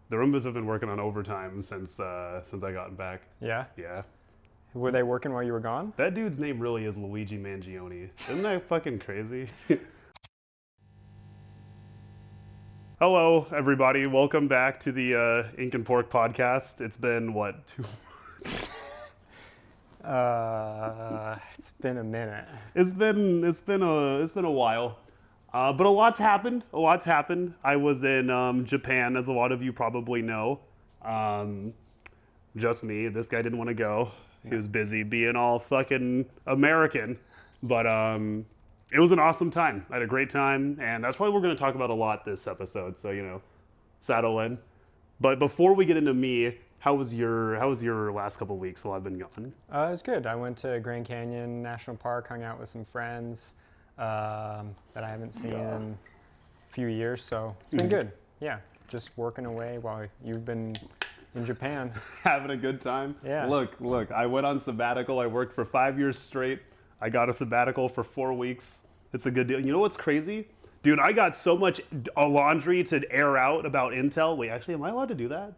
The Roombas have been working on overtime since I gotten back. Yeah? Yeah. Were they working while you were gone? That dude's name really is Luigi Mangione. Isn't that fucking crazy? Hello, everybody. Welcome back to the Inkin podcast. It's been, what, 2 It's been a minute. It's been a while, but a lot's happened. I was in Japan, as a lot of you probably know. Just me. This guy didn't want to go. He was busy being all fucking American, but it was an awesome time. I had a great time, and that's probably what we're going to talk about a lot this episode. So saddle in. But before we get into me, how was your last couple of weeks while I've been gone? It was good. I went to Grand Canyon National Park, hung out with some friends that I haven't seen in a few years, so it's been good. Yeah, just working away while you've been in Japan. Having a good time? Yeah. Look, I went on sabbatical. I worked for 5 years straight. I got a sabbatical for 4 weeks. It's a good deal. You know what's crazy? Dude, I got so much laundry to air out about Intel. Wait, actually, am I allowed to do that?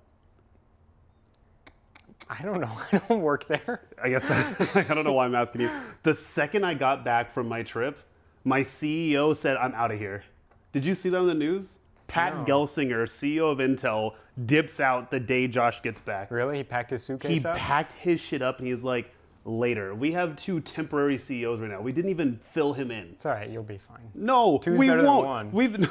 I don't know. I don't work there. I guess I don't know why I'm asking you. The second I got back from my trip, my CEO said, I'm out of here. Did you see that on the news? Pat No. Gelsinger, CEO of Intel, dips out the day Josh gets back. Really? He packed his suitcase He up? packed his shit up and he's like, later. We have 2 temporary CEOs right now. We didn't even fill him in. It's all right. You'll be fine. No, Two's we better won't. than one. We've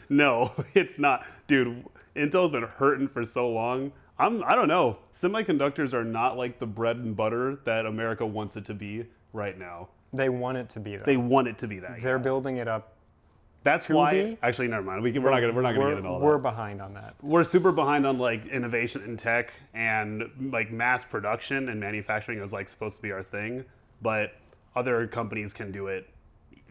no, it's not, dude. Intel's been hurting for so long. I don't know. Semiconductors are not like the bread and butter that America wants it to be right now. They want it to be that. They want it to be that. They're building it up. That's to why. be? Actually, never mind. We're not gonna get into all that. We're behind on that. We're super behind on like innovation in tech and like mass production and manufacturing is like supposed to be our thing, but other companies can do it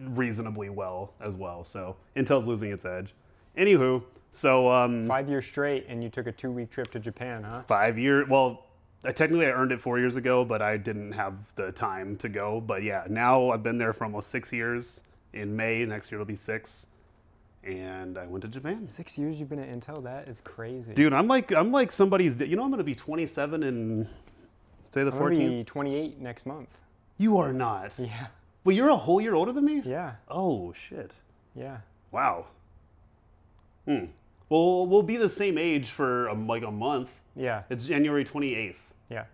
reasonably well as well. So Intel's losing its edge. Anywho, so 5 years straight, and you took a 2-week trip to Japan, huh? 5 years. Well, technically I earned it 4 years ago, but I didn't have the time to go. But yeah, now I've been there for almost 6 years. In May next year it'll be 6, and I went to Japan. 6 years you've been at Intel? That is crazy. Dude, I'm like somebody's. I'm gonna be 27 and stay the I'm gonna 14th. be 28 next month. You are not. Yeah. Well, you're a whole year older than me. Yeah. Oh shit. Yeah. Wow. Well, we'll be the same age for like a month. Yeah. It's January 28th. Yeah.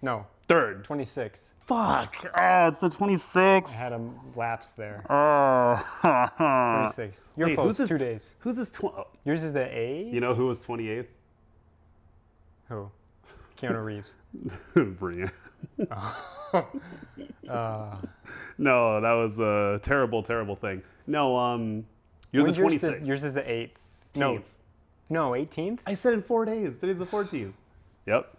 No. 3rd. 26. Fuck. Oh, it's the 26th. I had a lapse there. Oh. 26. You're Wait, close. who's 2 this, days. Who's this? Yours is the A? You know who was 28th? Who? Keanu Reeves. Brian. No, that was a terrible, terrible thing. No, you're When's the 26th. yours is the 8th. No. 18th. No, 18th? I said in 4 days. Today's the 14th. Yep.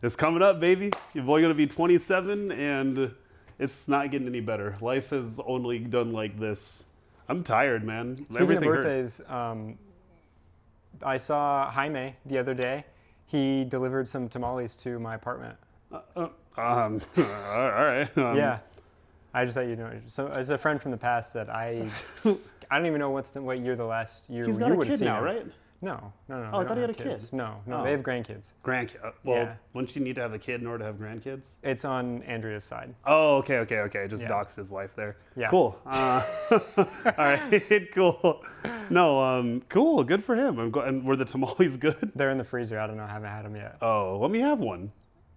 It's coming up, baby. You're boy gonna be 27, and it's not getting any better. Life is only done like this. I'm tired, man. Speaking Everything of hurts. birthdays, I saw Jaime the other day. He delivered some tamales to my apartment. All right. Yeah. I just thought you know. So as a friend from the past that I don't even know what year the last year He's you got a would have kid seen now, him. right? No. Oh, I they thought don't he had have a kids. kid. No, Oh. they have grandkids. Grandkid. Well, Yeah. wouldn't you need to have a kid in order to have grandkids? It's on Andrea's side. Oh, okay. Just Yeah. doxed his wife there. Yeah. Cool. All right, cool. No, cool. Good for him. And were the tamales good? They're in the freezer. I don't know. I haven't had them yet. Oh, let me have one.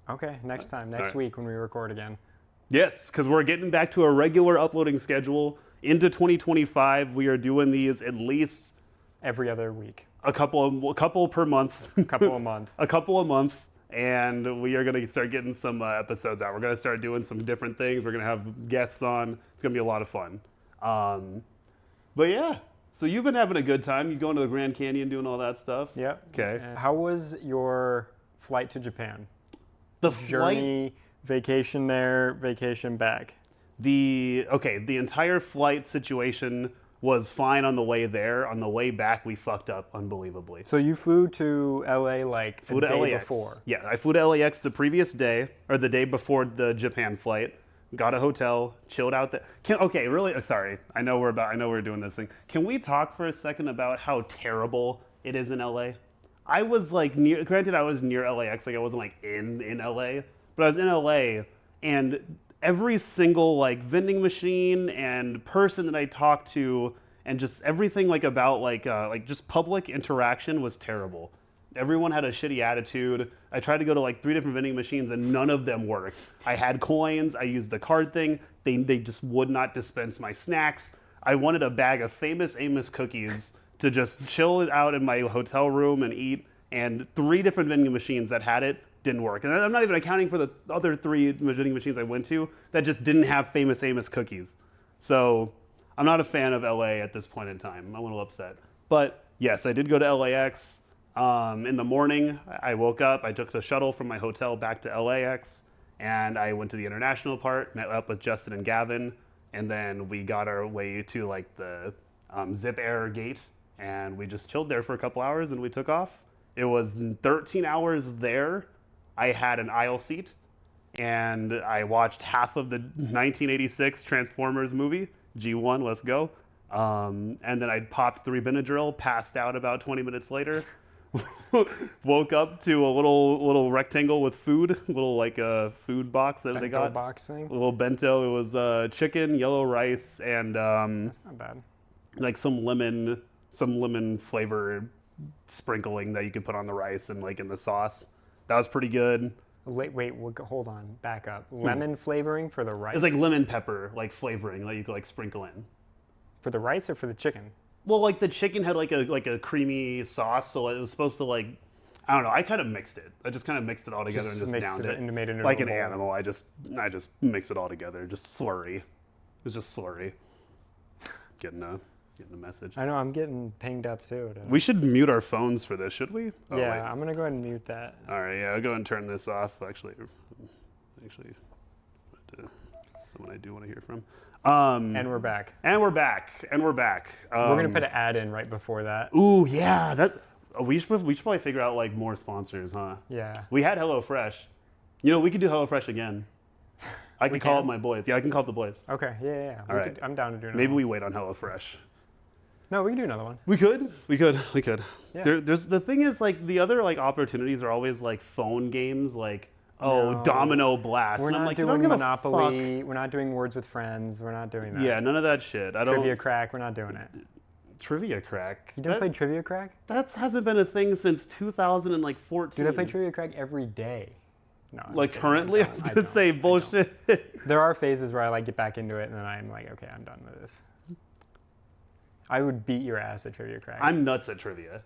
Okay, next time, next right. week when we record again. Yes, because we're getting back to a regular uploading schedule into 2025. We are doing these at least Every other week. a couple per month. Couple a month. A couple a month. And we are going to start getting some episodes out. We're going to start doing some different things. We're going to have guests on. It's going to be a lot of fun. But yeah, so you've been having a good time. You going to the Grand Canyon, doing all that stuff? Yep. Okay. How was your flight to Japan? The flight, Journey, vacation there, vacation back. the entire flight situation was fine on the way there. On the way back, we fucked up unbelievably. So you flew to LA like Flew the to day LAX. before. Yeah, I flew to LAX the previous day, or the day before the Japan flight. Got a hotel, chilled out there. Sorry. I know we're doing this thing. Can we talk for a second about how terrible it is in LA? I was like near. Granted, I was near LAX. Like I wasn't like in LA, but I was in LA, and every single like vending machine and person that I talked to, and just everything like about like just public interaction was terrible. Everyone had a shitty attitude. I tried to go to like 3 different vending machines and none of them worked. I had coins. I used the card thing. They just would not dispense my snacks. I wanted a bag of Famous Amos cookies to just chill it out in my hotel room and eat. And 3 different vending machines that had it didn't work. And I'm not even accounting for the other 3 vending machines I went to that just didn't have Famous Amos cookies. So I'm not a fan of LA at this point in time. I'm a little upset. But yes, I did go to LAX. In the morning, I woke up, I took the shuttle from my hotel back to LAX, and I went to the international part, met up with Justin and Gavin, and then we got our way to like the Zip Air gate, and we just chilled there for a couple hours, and we took off. It was 13 hours there. I had an aisle seat, and I watched half of the 1986 Transformers movie, G1, let's go. And then I popped 3 Benadryl, passed out about 20 minutes later. Woke up to a little rectangle with food, little like a food box that Bento they got. box thing. A little bento. It was chicken, yellow rice, and That's not bad. like some lemon flavor sprinkling that you could put on the rice and like in the sauce. That was pretty good. Wait, hold on, back up. Lemon flavoring for the rice? It's like lemon pepper like flavoring that you could like sprinkle in. For the rice or for the chicken? Well, like the chicken had like a creamy sauce, so it was supposed to like, I don't know. I kind of mixed it. I just kind of mixed it all together and just downed it. And made it into like a an bowl. animal. I just mix it all together. Just slurry. It was just slurry. Getting the message. I know, I'm getting pinged up too. We should mute our phones for this, should we? Oh, yeah, wait. I'm gonna go ahead and mute that. All right. Yeah, I'll go and turn this off. Actually, someone I do want to hear from. And we're back. And we're back. We're gonna put an ad in right before that. Ooh, yeah. That's. We should probably figure out like more sponsors, huh? Yeah. We had HelloFresh. You know, we could do HelloFresh again. I can call up my boys. Yeah, I can call up the boys. Okay. Yeah. All right. I'm down to do another Maybe one. we wait on HelloFresh. No, we can do another one. We could. Yeah. There's the thing is like the other like opportunities are always like phone games, like No. Domino Blast. We're And I'm not like, I don't doing give a Monopoly. fuck. We're not doing Words with Friends. We're not doing that. Yeah, none of that shit. I don't. Trivia Crack. We're not doing it. Trivia Crack. You don't play Trivia Crack? That hasn't been a thing since 2014. Dude, I play Trivia Crack every day. No. I'm Like kidding. currently, I was gonna say bullshit. There are phases where I like get back into it, and then I'm like, okay, I'm done with this. I would beat your ass at Trivia Crack. I'm nuts at trivia.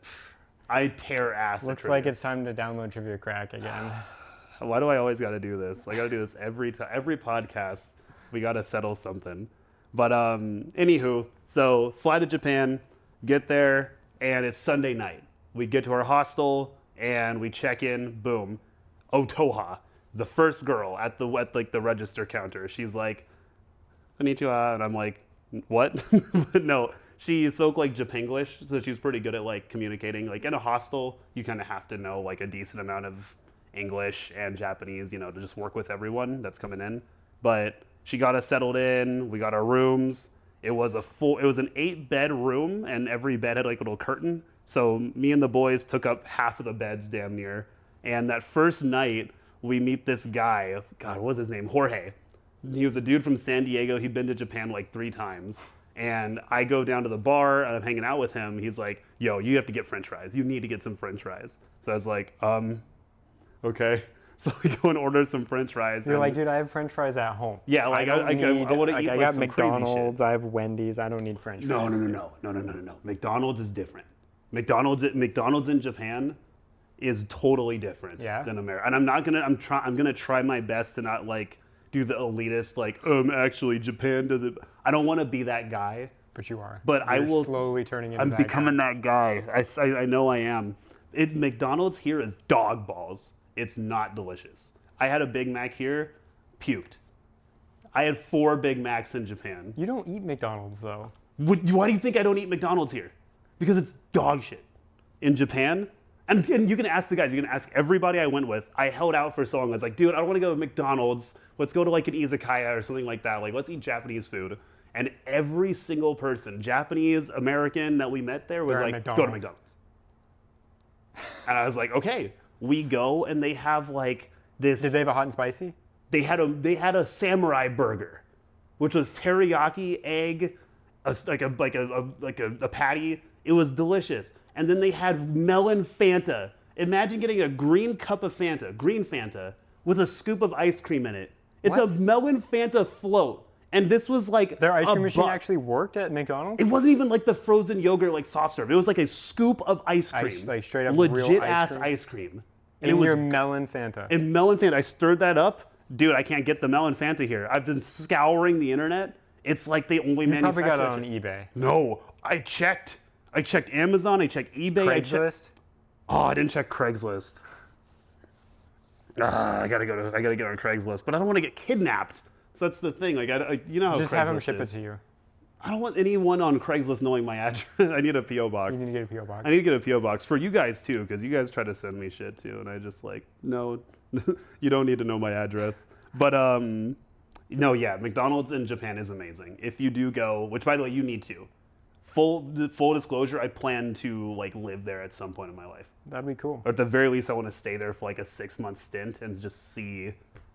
I tear ass at Looks trivia. like it's time to download Trivia Crack again. Why do I always got to do this? I got to do this every time, every podcast. We got to settle something. But anywho, so fly to Japan, get there, and it's Sunday night. We get to our hostel and we check in. Boom, Otoha, the first girl at like the register counter. She's like, "Konnichiwa," and I'm like, "What?" But no, she spoke like Japanglish, so she's pretty good at like communicating. Like in a hostel, you kind of have to know like a decent amount of English and Japanese, you know, to just work with everyone that's coming in. But she got us settled in. We got our rooms. It was an 8-bed room, and every bed had like a little curtain. So me and the boys took up half of the beds, damn near. And that first night, we meet this guy. God, what was his name? Jorge. He was a dude from San Diego. He'd been to Japan like 3 times. And I go down to the bar, and I'm hanging out with him. He's like, "Yo, you have to get French fries. You need to get some French fries." So I was like, okay. So we go and order some French fries. You're like, dude, I have French fries at home. Yeah, like I want to eat I like got some crazy shit. McDonald's, I have Wendy's, I don't need French fries. No. McDonald's is different. McDonald's in Japan is totally different than America. And I'm gonna try my best to not like do the elitist like actually Japan does it. I don't want to be that guy. But you are. But You're I will slowly turning into I'm that becoming guy. that guy. I know I am. McDonald's here is dog balls. It's not delicious. I had a Big Mac here, puked. I had 4 Big Macs in Japan. You don't eat McDonald's though. Why do you think I don't eat McDonald's here? Because it's dog shit. In Japan, and you can ask the guys, you can ask everybody I went with. I held out for so long. I was like, dude, I don't want to go to McDonald's. Let's go to like an izakaya or something like that. Like, let's eat Japanese food. And every single person, Japanese, American that we met there was They're at like, go to McDonald's. McDonald's. And I was like, okay. We go and they have like this. Did they have a hot and spicy? They had a samurai burger, which was teriyaki egg, like a patty. It was delicious. And then they had melon Fanta. Imagine getting a green cup of Fanta, green Fanta, with a scoop of ice cream in it. It's What? a melon Fanta float. And this was like Their ice cream machine $1. actually worked at McDonald's? It wasn't even like the frozen yogurt like soft serve. It was like a scoop of ice cream. Like straight up real legit ice ass cream? ice cream. And it was your melon Fanta. in melon Fanta. I stirred that up. Dude, I can't get the melon Fanta here. I've been scouring the internet. It's like they only You manufacture probably got it on it. eBay. No, I checked. I checked Amazon. I checked eBay. I checked. Craigslist? Oh, I didn't check Craigslist. I gotta get on Craigslist, but I don't want to get kidnapped. So that's the thing. Like, you know how Just Craigslist have them ship is. it to you. I don't want anyone on Craigslist knowing my address. I need a PO box. You need to get a P.O. box. I need to get a PO box for you guys too, because you guys try to send me shit too, and I just like, no, you don't need to know my address. But no, yeah, McDonald's in Japan is amazing. If you do go, which by the way, you need to. Full disclosure, I plan to like live there at some point in my life. That'd be cool. Or at the very least, I want to stay there for like a 6-month stint and just see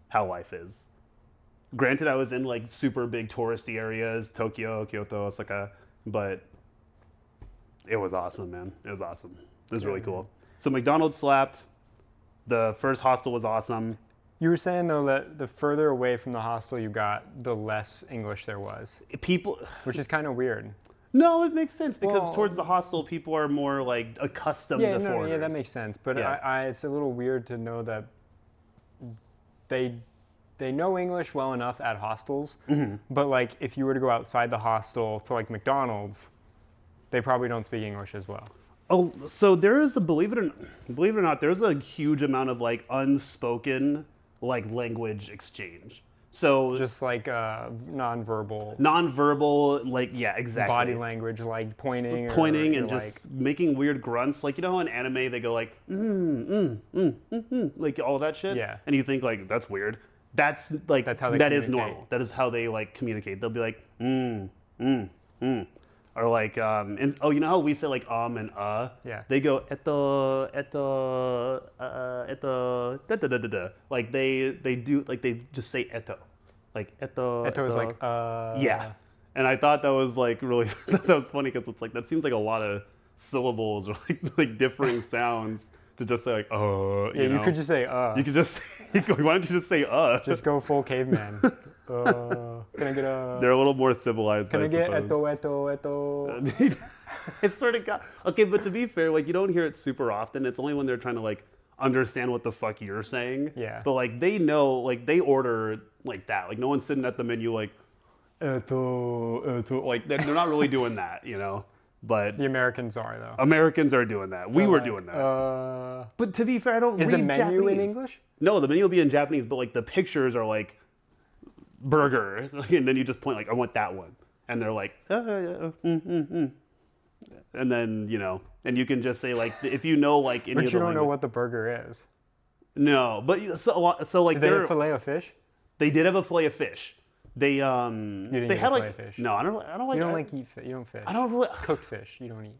how life is. Granted, I was in like super big touristy areas, Tokyo, Kyoto, Osaka, but it was awesome, man. It was awesome. It was really cool. So McDonald's slapped. The first hostel was awesome. You were saying though that the further away from the hostel you got, the less English there was, People, which is kind of weird. no, it makes sense because Well, towards the hostel, people are more like accustomed Yeah, to no, foreigners. yeah, that makes sense. But Yeah. it's a little weird to know that they know English well enough at hostels, but like if you were to go outside the hostel to like McDonald's, they probably don't speak English as well. Oh, so there is believe it or not, there's a huge amount of like unspoken like language exchange. So Just like nonverbal nonverbal, like yeah, exactly. body language, like pointing, Pointing or and just making weird grunts. Like you know how in anime they go like like all that shit. Yeah. And you think like that's weird. That's like That's how they that is communicate. normal. That is how they like communicate. They'll be like or like and oh, you know how we say like and Yeah. They go da da da da da. Like they do like they just say eto. Like eto. Eto is like Yeah. And I thought that was like really that was funny because it's like that seems like a lot of syllables or like differing sounds to just say like Yeah, you know? could just say You could just why don't you just say Just go full caveman. Can I get a? They're a little more civilized. Can I get suppose. eto? It sort of got okay, but to be fair, like you don't hear it super often. It's only when they're trying to like understand what the fuck you're saying. Yeah. But like they know, like they order like that. Like no one's sitting at the menu like eto. Like they're not really doing that, you know. But The Americans are though. Americans are doing that. We They're were like, doing that. But to be fair, I don't Is read the menu in Japanese. English? No, the menu will be in Japanese, but like the pictures are like burger, and then you just point like I want that one, and they're like, and then you know, and you can just say like if you know like any But of you the don't know language- what the burger is. No, but so like Did they they're have filet of fish? they did have a fillet of fish. They didn't they eat had a like fillet of fish. no, I don't like You don't I- like eat fish. You don't fish. I don't really Cooked fish. You don't eat.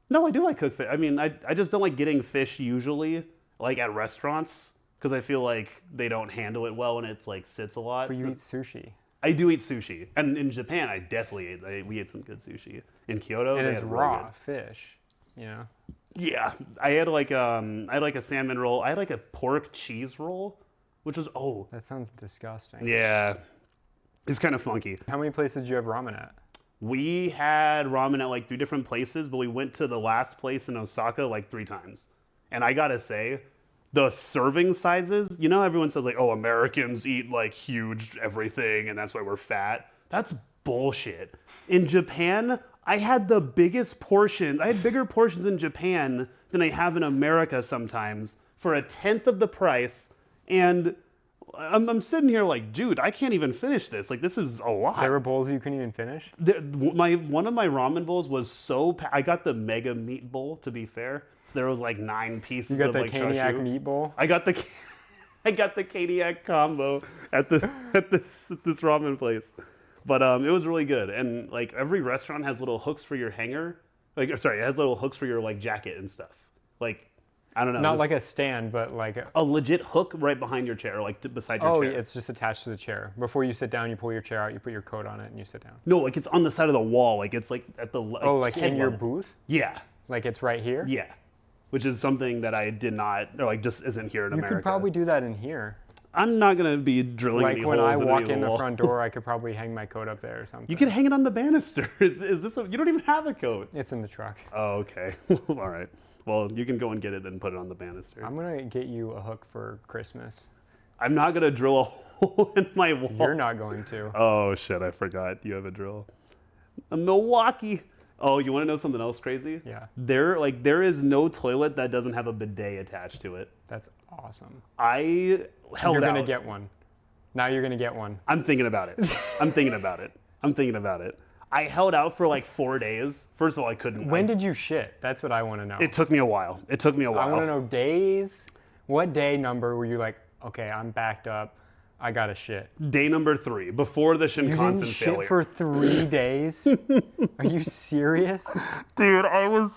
no, I do like cooked fish. I mean, I just don't like getting fish usually like at restaurants because I feel like they don't handle it well and it's like sits a lot. But you So- eat sushi. I do eat sushi, and in Japan, I definitely ate. We ate some good sushi in Kyoto. And they it's had really raw good- fish. You know. Yeah, I had like a salmon roll. I had like a pork cheese roll, which was That sounds disgusting. yeah, it's kind of funky. How many places do you have ramen at? We had ramen at like 3 different places, but we went to the last place in Osaka like 3 times, and I gotta say. The serving sizes, you know, everyone says like, oh, Americans eat like huge everything and that's why we're fat. That's bullshit. In Japan, I had the biggest portions. I had bigger portions in Japan than I have in America sometimes for a 1/10 of the price. And I'm sitting here like, dude, I can't even finish this. Like, this is a lot. There were bowls you couldn't even finish. One of my ramen bowls was so. I got the mega meat bowl, to be fair. So there was like 9 pieces You got of the like Caniac chashu. meat bowl. I got the Caniac combo at this ramen place, but it was really good. And like every restaurant has little hooks for your hanger. Like sorry, it has little hooks for your like jacket and stuff. Like I don't know. Not just like a stand, but like a legit hook right behind your chair, like beside your oh, chair. it's just attached to the chair. Before you sit down, you pull your chair out, you put your coat on it, and you sit down. No, like it's on the side of the wall. Like it's like at the Like head in your level. booth? Yeah. Like it's right here? Yeah. Which is something that I did not, or like just isn't here in You America. could probably do that in here. I'm not gonna be drilling Like any when holes I in walk any of in the wall. front door, I could probably hang my coat up there or something. You can hang it on the banister. Is this? You don't even have a coat. It's in the truck. Oh, okay. All right. Well, you can go and get it and put it on the banister. I'm gonna get you a hook for Christmas. I'm not gonna drill a hole in my wall. You're not going to. Oh shit! I forgot. You have a drill. A Milwaukee. Oh, you want to know something else crazy? Yeah. There is no toilet that doesn't have a bidet attached to it. That's awesome. I held You're gonna out. get one. Now you're gonna get one. I'm thinking about it. I'm thinking about it. I'm thinking about it. I held out for like 4 days. First of all, I couldn't. When did you shit? That's what I want to know. It took me a while. It took me a while. I want to know days. What day number were you like, okay, I'm backed up. I gotta shit. Day number 3, before the You Shinkansen didn't failure. shit for 3 days? Are you serious? Dude, I was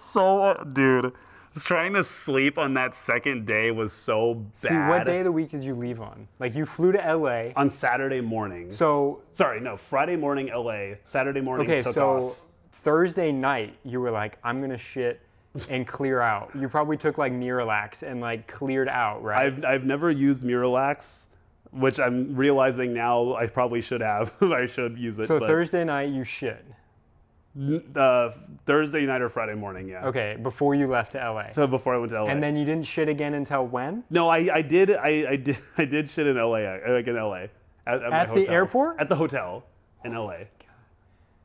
trying to sleep on that second day was so bad. See, what day of the week did you leave on? Like you flew to LA. On Saturday morning. So Sorry, no, Friday morning LA, Saturday morning okay, took so off. Thursday night you were like, I'm gonna shit and clear out. You probably took like Miralax and like cleared out, right? I've never used Miralax, which I'm realizing now I probably should have. I should use it. So but, Thursday night you shit. Thursday night or Friday morning, yeah. Okay, before you left to LA. So before I went to LA. And then you didn't shit again until when? No, I did shit in LA, like in LA. At my At the hotel. airport? At the hotel in LA.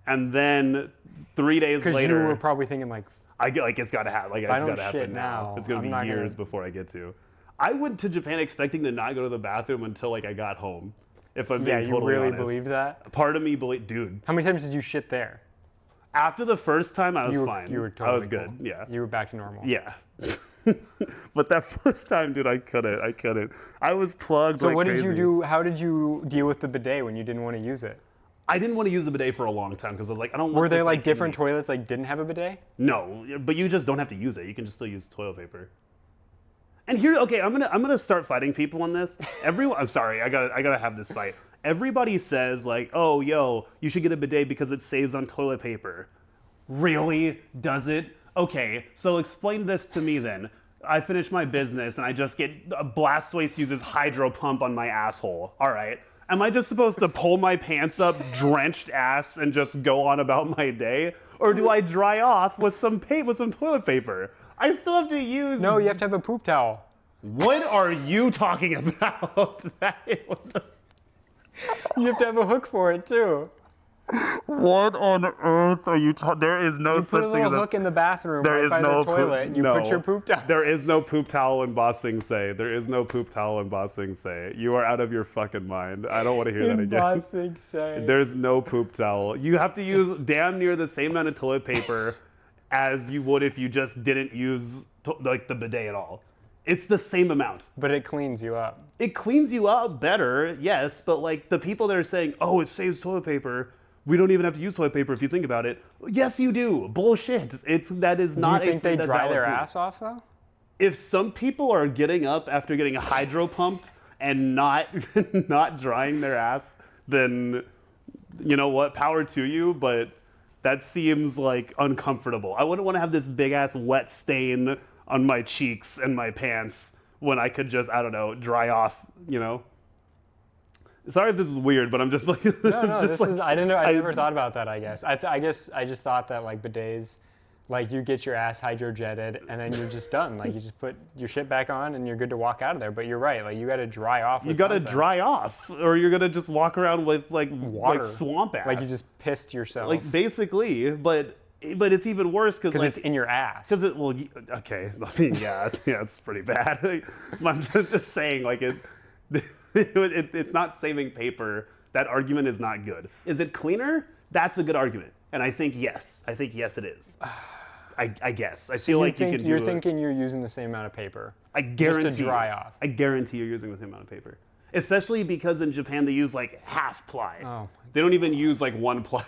And then 3 days Because later, you were probably thinking like, I get like it's gotta happen. Like it's I don't gotta happen shit now, It's gonna I'm be not years gonna- before I get to. I went to Japan expecting to not go to the bathroom until like I got home. If I'm yeah, being you totally really honest. believed that? Part of me believed, dude. How many times did you shit there? After the first time, I was You were, fine. You were totally I was cool. good. Yeah. You were back to normal. Yeah. But that first time, dude, I couldn't. I was plugged. So like what did you crazy. do? How did you deal with the bidet when you didn't want to use it? I didn't want to use the bidet for a long time because I was like, I don't want. Were there this, like different in me. toilets like didn't have a bidet? No, but you just don't have to use it. You can just still use toilet paper. And here, okay, I'm gonna start fighting people on this. Everyone, I'm sorry, I gotta have this fight. Everybody says like, oh, yo, you should get a bidet because it saves on toilet paper. Really? Does it? Okay, so explain this to me then. I finish my business and I just get Blastoise uses hydro pump on my asshole. All right. Am I just supposed to pull my pants up, drenched ass, and just go on about my day? Or do I dry off with some toilet paper? I still have to use. No, you have to have a poop towel. What are you talking about? You have to have a hook for it too. What on earth are you talking? There is no You such put a thing little as hook in the bathroom There right is by no the toilet, and you put your poop towel. There is no poop towel in Ba Sing Se. There is no poop towel in Ba Sing Se. You are out of your fucking mind. I don't want to hear that again. Ba Sing Se. There's no poop towel. You have to use damn near the same amount of toilet paper as you would if you just didn't use like the bidet at all. It's the same amount. But it cleans you up. It cleans you up better, yes, but like the people that are saying, "Oh, it saves toilet paper. We don't even have to use toilet paper if you think about it." Yes, you do. Bullshit. That is not. Do you think they dry valid their point. ass off though? If some people are getting up after getting hydro pumped and not not drying their ass, then you know what? Power to you, but that seems like uncomfortable. I wouldn't want to have this big ass wet stain on my cheeks and my pants when I could just, I don't know, dry off, you know? Sorry if this is weird, but I'm just like... No, this is, I didn't know, I never thought about that, I guess. I guess I just thought that like bidets, like you get your ass hydrojetted and then you're just done. Like you just put your shit back on and you're good to walk out of there. But you're right, like you gotta dry off with You gotta something. dry off, or you're gonna just walk around with like Water. like swamp ass. Like you just pissed yourself. Like basically, but it's even worse because like, it's in your ass. Because okay, I mean, yeah, it's pretty bad. I'm just saying, like it's not saving paper. That argument is not good. Is it cleaner? That's a good argument, and I think yes. I think yes, it is. I guess. I feel like you can do You're it. thinking you're using the same amount of paper. I guarantee Just to dry off. I guarantee you're using the same amount of paper, especially because in Japan they use like half ply. Oh. They don't even use like one ply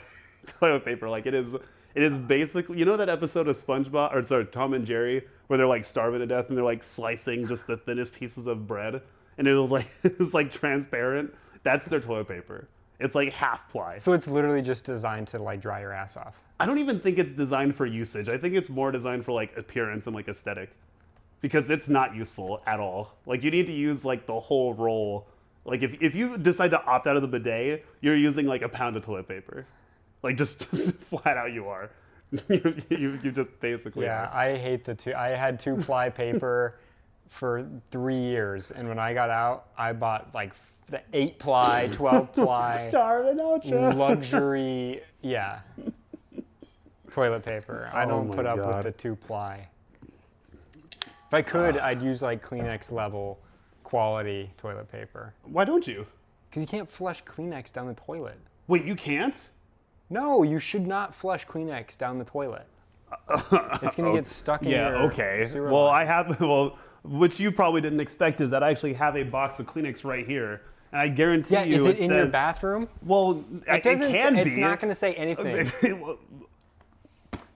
toilet paper. Like it is. It is basically, you know that episode of SpongeBob, or sorry, Tom and Jerry, where they're like starving to death and they're like slicing just the thinnest pieces of bread, and it was like it's like transparent. That's their toilet paper. It's like half ply. So it's literally just designed to like dry your ass off. I don't even think it's designed for usage. I think it's more designed for like appearance and like aesthetic, because it's not useful at all. Like you need to use like the whole roll. Like if you decide to opt out of the bidet, you're using like a pound of toilet paper. Like just flat out you are. you just basically Yeah, are. I hate the two. I had 2-ply paper for 3 years, and when I got out, I bought like the 8-ply, 12-ply luxury, yeah, toilet paper. I don't my put up God. with the 2-ply. If I could, I'd use like Kleenex level quality toilet paper. Why don't you? Because you can't flush Kleenex down the toilet. Wait, you can't? No, you should not flush Kleenex down the toilet. It's gonna get stuck in Yeah, your okay. sewer Well, line. I have, which you probably didn't expect is that I actually have a box of Kleenex right here. And I guarantee Yeah, you is it in your says, bathroom? well, it doesn't can say, be. It's not going to say anything.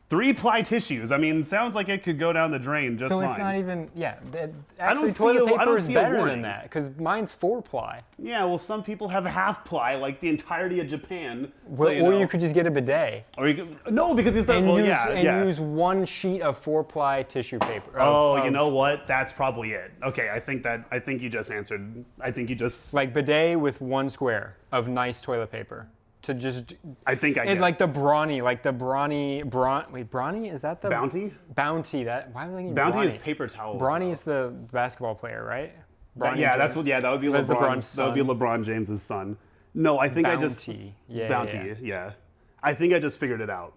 3-ply tissues. I mean, it sounds like it could go down the drain just So fine. it's not even, yeah. see Actually, a- toilet I paper don't is see a better warning. than that because mine's 4-ply. Yeah, well, some people have half-ply, like the entirety of Japan. So, Or you could just get a bidet Or you could, no, because it's not, and, well, use, yeah, and yeah. use one sheet of 4-ply tissue paper. Oh, you know what? That's probably it. Okay, I think you just answered. I think you just. Like bidet with 1 square of nice toilet paper. To just, I think I and get like the brawny, wait, brawny? Is that the? Bounty? Bounty, why am I thinking Bounty brawny? is paper towels. Brawny's the basketball player, right? Bronny Yeah, James. that's what. Yeah, that would be That's LeBron's. LeBron's That would be son. LeBron James's son. No, I think I just Bounty. Yeah, Bounty. yeah. I think I just figured it out.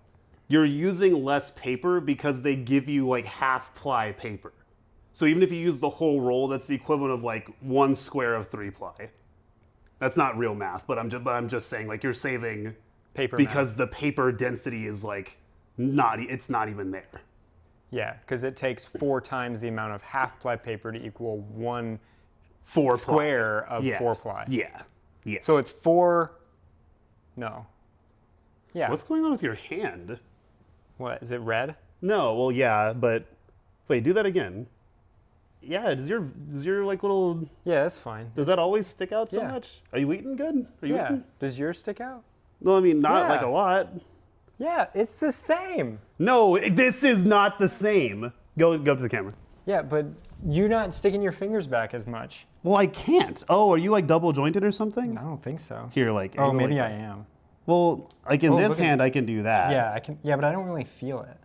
You're using less paper because they give you like half-ply paper. So even if you use the whole roll, that's the equivalent of like 1 square of 3-ply. That's not real math, but I'm just saying like you're saving Paper because math. the paper density is like not. It's not even there. Yeah, because it takes 4 times the amount of half-ply paper to equal 1 4-ply. square of Yeah. 4-ply. Yeah. Yeah. So it's 4. No. Yeah. What's going on with your hand? What is it? Red? No, well, yeah, but wait, do that again. Yeah, does your like little Yeah, that's fine. does that always stick out so Yeah. much? Are you eating good? Are you Yeah. eating? Does yours stick out? No, I mean not like Yeah. a lot. Yeah, it's the same. No, this is not the same. Go up to the camera. Yeah, but you're not sticking your fingers back as much. Well, I can't. Oh, are you like double jointed or something? I don't think so. Here, like. Oh, angle maybe like I that. am. Well, like in Oh, this look at hand, I can do that. Yeah, I can. Yeah, but I don't really feel it.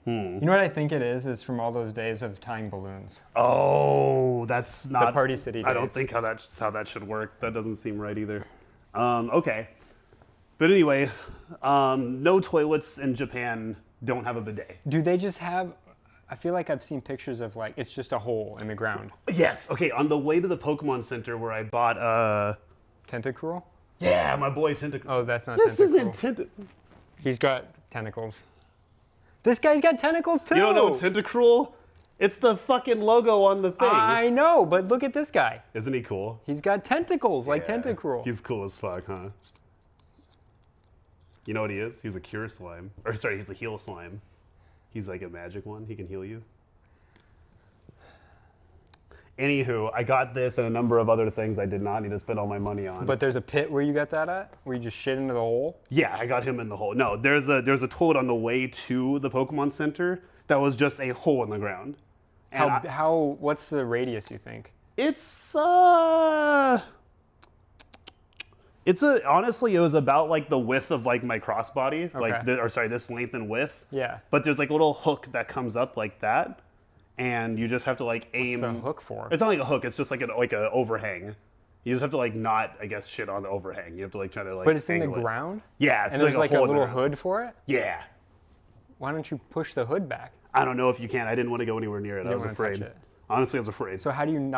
You know what I think it is from all those days of tying balloons. Oh, that's not Party City I don't days. think how that should work. That doesn't seem right either. Okay, but anyway, no toilets in Japan don't have a bidet. Do they just have? I feel like I've seen pictures of like it's just a hole in the ground. Yes. Okay. On the way to the Pokemon Center where I bought Tentacruel? yeah, my boy Tentacle. Oh, that's not This Tentacruel. isn't Tentacle. He's got tentacles. This guy's got tentacles too. You don't know Tentacruel? It's the fucking logo on the thing. I know, but look at this guy. Isn't he cool? He's got tentacles like Yeah. Tentacruel. He's cool as fuck, huh? You know what he is? He's a cure slime. Or sorry, he's a heal slime. He's like a magic one. He can heal you. Anywho, I got this and a number of other things I did not need to spend all my money on. But there's a pit where you got that at? Where you just shit into the hole? yeah, I got him in the hole. No, there's a toilet on the way to the Pokemon Center that was just a hole in the ground. And What's the radius you think? It's honestly it was about like the width of like my crossbody, like Okay. this length and width. Yeah. But there's like a little hook that comes up like that, and you just have to like aim. What's the hook for? It's not like a hook. It's just like a overhang. You just have to like not, I guess, shit on the overhang. You have to like try to like. But it's in the angle it. ground? Yeah, it's And there's like a hole in the little ground. hood for it? Yeah. Why don't you push the hood back? I don't know if you can. I didn't want to go anywhere near it. I didn't was wanna touch afraid. it. Honestly, I was afraid. So how do you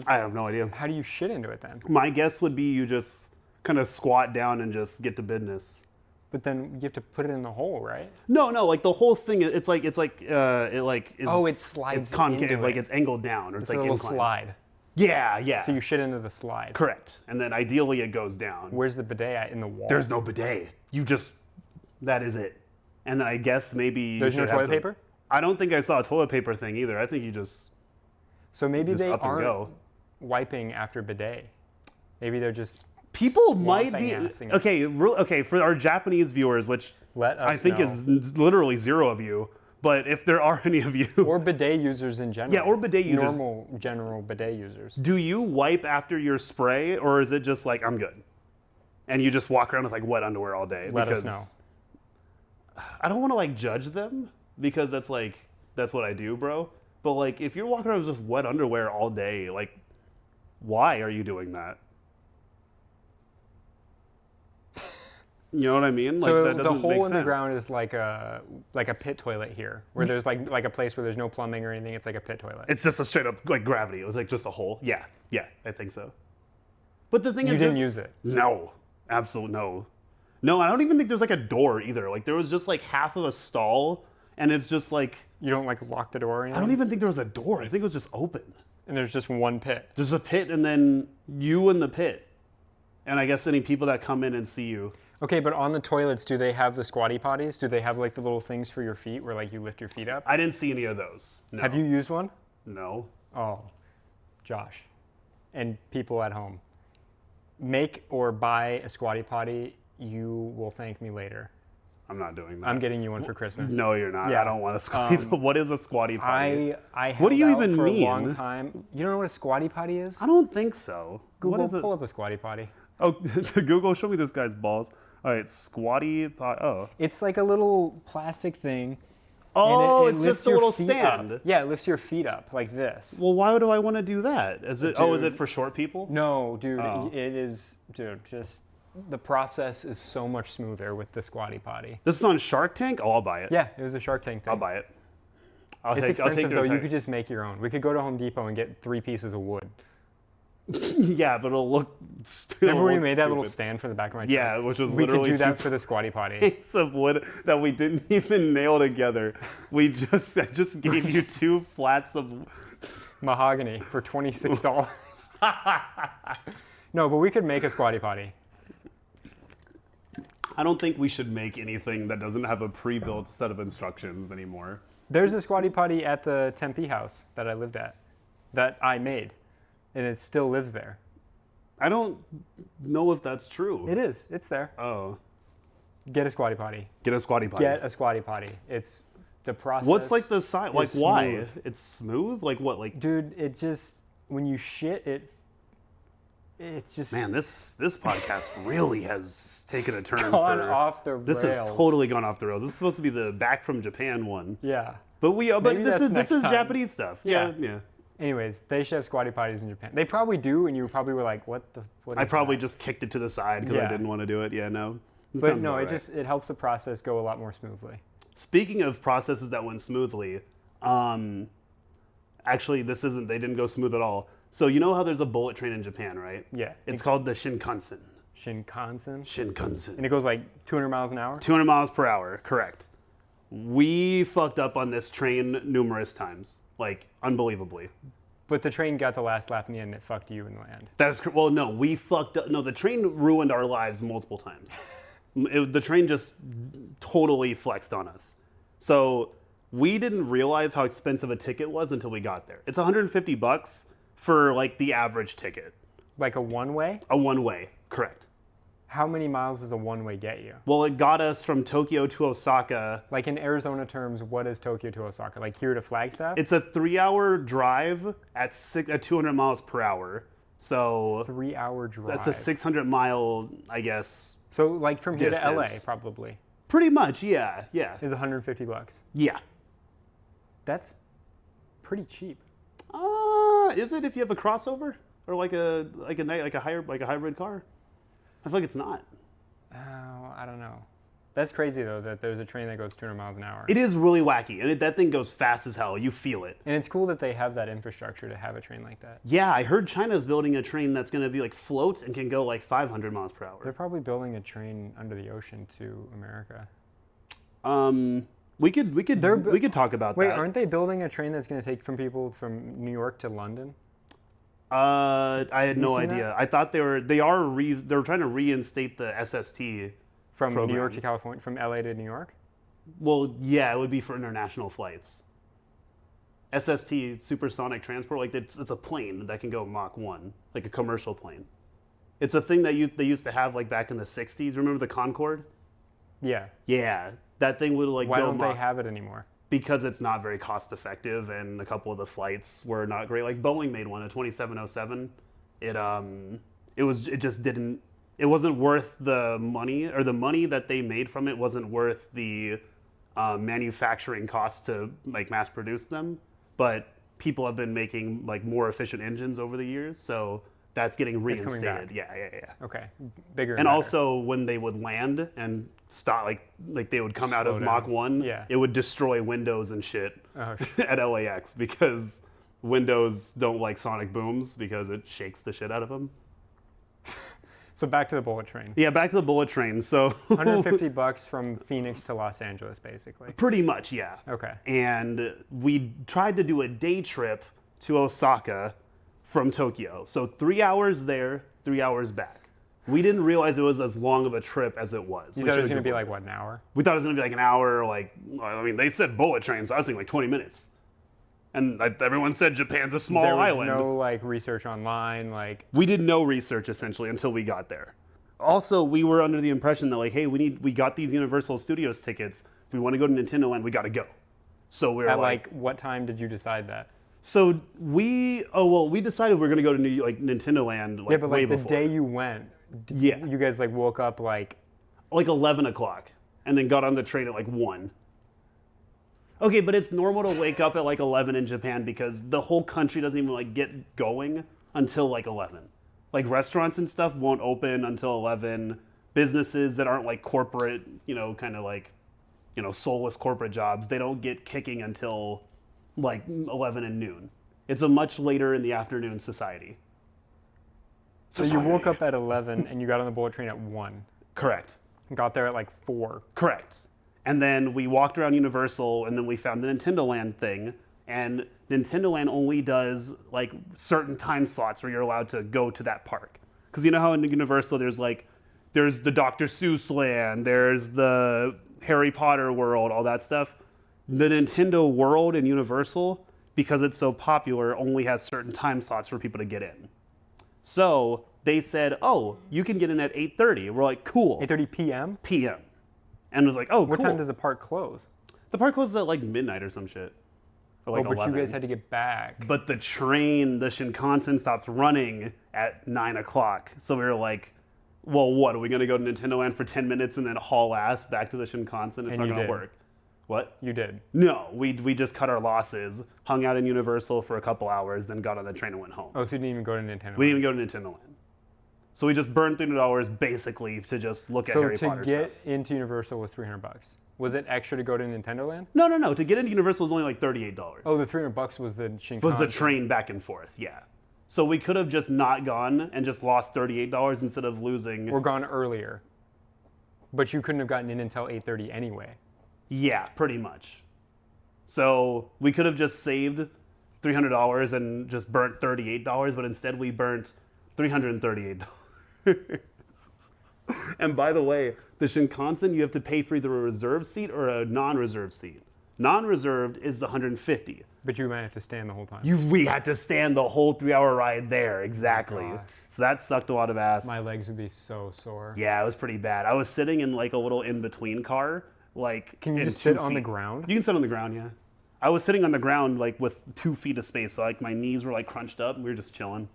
I have no idea. how do you shit into it then? My guess would be you just kind of squat down and just get to business. But then you have to put it in the hole, right? No, like the whole thing. It slides. Oh, it slides It's concave, into like it. it's angled down, or It's it's like a little inclined. slide. Yeah. So you shit into the slide. Correct. And then ideally it goes down. Where's the bidet at in the wall? There's no bidet. You just That is it. And I guess maybe you There's no should have toilet some- paper? I don't think I saw a toilet paper thing either. I think you just So maybe they up and aren't go. wiping after bidet. Maybe they're just People might be swamping-assing it. okay for our Japanese viewers, which Let us I think know. is literally 0 of you. But if there are any of you, Or bidet users in general. Yeah, or bidet users. Normal, general bidet users. do you wipe after your spray, or is it just like I'm good, and you just walk around with like wet underwear all day? Let us Because I don't want to like judge them because that's what I do, bro. But like if you're walking around with just wet underwear all day, like why are you doing that? You know what I mean? Like So that the doesn't hole make in sense. the ground is like a pit toilet here, where there's like a place where there's no plumbing or anything. It's like a pit toilet. It's just a straight up like gravity. It was like just a hole. Yeah, I think so. But the thing You is, didn't there's- use it. No, absolutely no. No, I don't even think there's like a door either. Like there was just like half of a stall, and it's just like You don't like lock the door or anything? I don't even think there was a door. I think it was just open. And there's just one pit. There's a pit, and then you in the pit, and I guess any people that come in and see you. Okay, but on the toilets, do they have the squatty potties? Do they have like the little things for your feet where like you lift your feet up? I didn't see any of those. No. Have you used one? No. Oh, Josh, and people at home, make or buy a squatty potty. You will thank me later. I'm not doing that. I'm getting you one for Christmas. No, you're not. Yeah. I don't want a squatty. What is a squatty potty? I What do you held out even for mean? a long time. You don't know what a squatty potty is? I don't think so. Google, what is it? pull up a squatty potty. Oh, Google, show me this guy's balls. All right, squatty pot. Oh. It's like a little plastic thing. Oh, and it's lifts just a your little feet up. stand. Yeah, it lifts your feet up like this. Well, why do I want to do that? Is it? Oh, is Dude. it for short people? No, dude, Oh. it is, dude, just the process is so much smoother with the squatty potty. This is on Shark Tank. Oh, I'll buy it. Yeah, it was a Shark Tank thing. I'll buy it. I'll It's take expensive their though. You entire- could just make your own. We could go to Home Depot and get 3 pieces of wood. Yeah, but it'll look. It'll Remember when we look made that little stupid. stand for the back of my truck? Yeah, which was We could literally do that two for the squatty potty. piece of wood that we didn't even nail together. I just gave you 2 flats of. Mahogany for $26. No, but we could make a squatty potty. I don't think we should make anything that doesn't have a pre-built set of instructions anymore. There's a squatty potty at the Tempe house that I lived at that I made, and it still lives there. I don't know if that's true. It is. It's there. Oh, Get a squatty potty. get a squatty potty. Get a squatty potty. It's the process. What's like the size? Like is why? smooth. It's smooth. Like what? Like Dude, it just, when you shit, it's just man, this podcast really has taken a turn. gone off the This has rails. totally gone off the rails. This is supposed to be the back from Japan one, Yeah. but but Maybe this that's is next time. Japanese stuff. Yeah, Yeah. yeah. Anyways, they should have squatty potties in Japan. They probably do, and you probably were like, what is I probably that? just kicked it to the side because I Yeah. didn't want to do it. Yeah, no. That But sounds no, about it right. it helps the process go a lot more smoothly. Speaking of processes that went smoothly, actually, they didn't go smooth at all. So you know how there's a bullet train in Japan, right? Yeah. It's called the Shinkansen. Shinkansen. Shinkansen. And it goes like 200 miles an hour? 200 miles per hour, correct. We fucked up on this train numerous times, like unbelievably. But the train got the last lap in the end, and it fucked you in the end. Well, no, we fucked up. No, the train ruined our lives multiple times. The train just totally flexed on us. So we didn't realize how expensive a ticket was until we got there. It's $150 for like the average ticket, Like a one-way? a one-way, correct. How many miles does a one-way get you? Well, it got us from Tokyo to Osaka. Like in Arizona terms, what is Tokyo to Osaka? Like here to Flagstaff? It's a 3-hour drive at 200 miles per hour. So 3-hour drive. that's a 600-mile, I guess. So like from here to LA, distance. probably, Pretty much, yeah. is $150. Yeah. That's pretty cheap. Is it if you have a crossover or like a hybrid car? I feel like it's not. Oh, I don't know. That's crazy though that there's a train that goes 200 miles an hour. It is really wacky, and that thing goes fast as hell. You feel it. And it's cool that they have that infrastructure to have a train like that. Yeah, I heard China's building a train that's going to be like float and can go like 500 miles per They're hour. probably building a train under the ocean to America. We could talk about Wait, that. aren't they building a train that's going to take from people from New York to London? I had no seen idea. I thought they were trying to reinstate the SST From New York program. to California, from LA to New York? Well, yeah, it would be for international flights. SST, supersonic transport, like it's a plane that can go Mach 1, like a commercial plane. It's a thing that they used to have like back in the 60s. Remember the Concorde? Yeah. Yeah, that thing would like Why go don't Mach they have it anymore? because it's not very cost effective and a couple of the flights were not great. Like Boeing made one, a 2707. It just didn't it wasn't worth the money, or the money that they made from it wasn't worth the manufacturing costs to like mass produce them. But people have been making like more efficient engines over the years, so that's getting It's coming reinstated. back. Yeah. Okay. Bigger And better. also when they would land and stop, like they would come out Slow of down. Mach 1, Yeah. it would destroy windows and shit Oh, at LAX because windows don't like sonic booms because it shakes the shit out of them. So back to the bullet train. Yeah, back to the bullet train. So $150 from Phoenix to Los Angeles, basically. pretty much, yeah. Okay. And we tried to do a day trip to Osaka from Tokyo. So 3 hours there, 3 hours back. We didn't realize it was as long of a trip as it was. You We thought it should've was going to be like, Googled what, this. an hour? We thought it was going to be like an hour. Like, I mean, they said bullet train, so I was thinking like 20 minutes. And everyone said Japan's a small There was island. no like research online, like We did no research essentially until we got there. Also, we were under the impression that like, hey, we got these Universal Studios tickets. If we want to go to Nintendo Land, we got to go. So we were at like, what time did you decide that? so we decided we were going to go to Nintendo Land like Yeah, but way like the before. day you went, Yeah, you guys like woke up like 11 o'clock, and then got on the train at like 1. Okay, but it's normal to wake up at like 11 in Japan because the whole country doesn't even like get going until like 11. Like restaurants and stuff won't open until 11. Businesses that aren't like corporate, kind of like, soulless corporate jobs, they don't get kicking until like 11 and noon. It's a much later in the afternoon society. so you woke up at 11 and you got on the bullet train at 1. Correct. Got there at like 4. Correct. And then we walked around Universal, and then we found the Nintendo Land thing. And Nintendo Land only does like certain time slots where you're allowed to go to that park. Because you know how in Universal there's the Dr. Seuss Land, there's the Harry Potter world, all that stuff. The Nintendo world in Universal, because it's so popular, only has certain time slots for people to get in. So they said, oh, you can get in at 8:30. We're like, cool. 8:30 p.m. p.m. And it was like, oh, What cool. time does the park close? The park closes at like midnight or some shit. Or like but 11. you guys had to get back. But the train, the Shinkansen, stops running at 9 o'clock. So we were like, well, what? Are we going to go to Nintendo Land for 10 minutes and then haul ass back to the Shinkansen? It's not you going did. to work. What? You did. No, we just cut our losses, hung out in Universal for a couple hours, then got on the train and went home. Oh, so you didn't even go to Nintendo. We didn't even go to Nintendo Land. So we just burned $300 basically to just look at So Harry to Potter get stuff. into Universal was $300. Was it extra to go to Nintendo Land? No. To get into Universal was only like $38. Oh, the $300 was the Shinkansen. Was the train back and forth, yeah. So we could have just not gone and just lost $38 instead of losing. Or gone earlier. But you couldn't have gotten in until 8:30 anyway. Yeah, pretty much. So we could have just saved $300 and just burnt $38, but instead we burnt $338. And by the way, the Shinkansen, you have to pay for either a reserved seat or a non-reserved seat. Non-reserved is the $150. But you might have to stand the whole time. We had to stand the whole 3-hour ride there, exactly. God. So that sucked a lot of ass. My legs would be so sore. Yeah, it was pretty bad. I was sitting in like a little in-between car, like. Can you in just 2 sit on the feet. ground? You can sit on the ground, yeah. I was sitting on the ground like with 2 feet of space, so like my knees were like crunched up, and we were just chilling.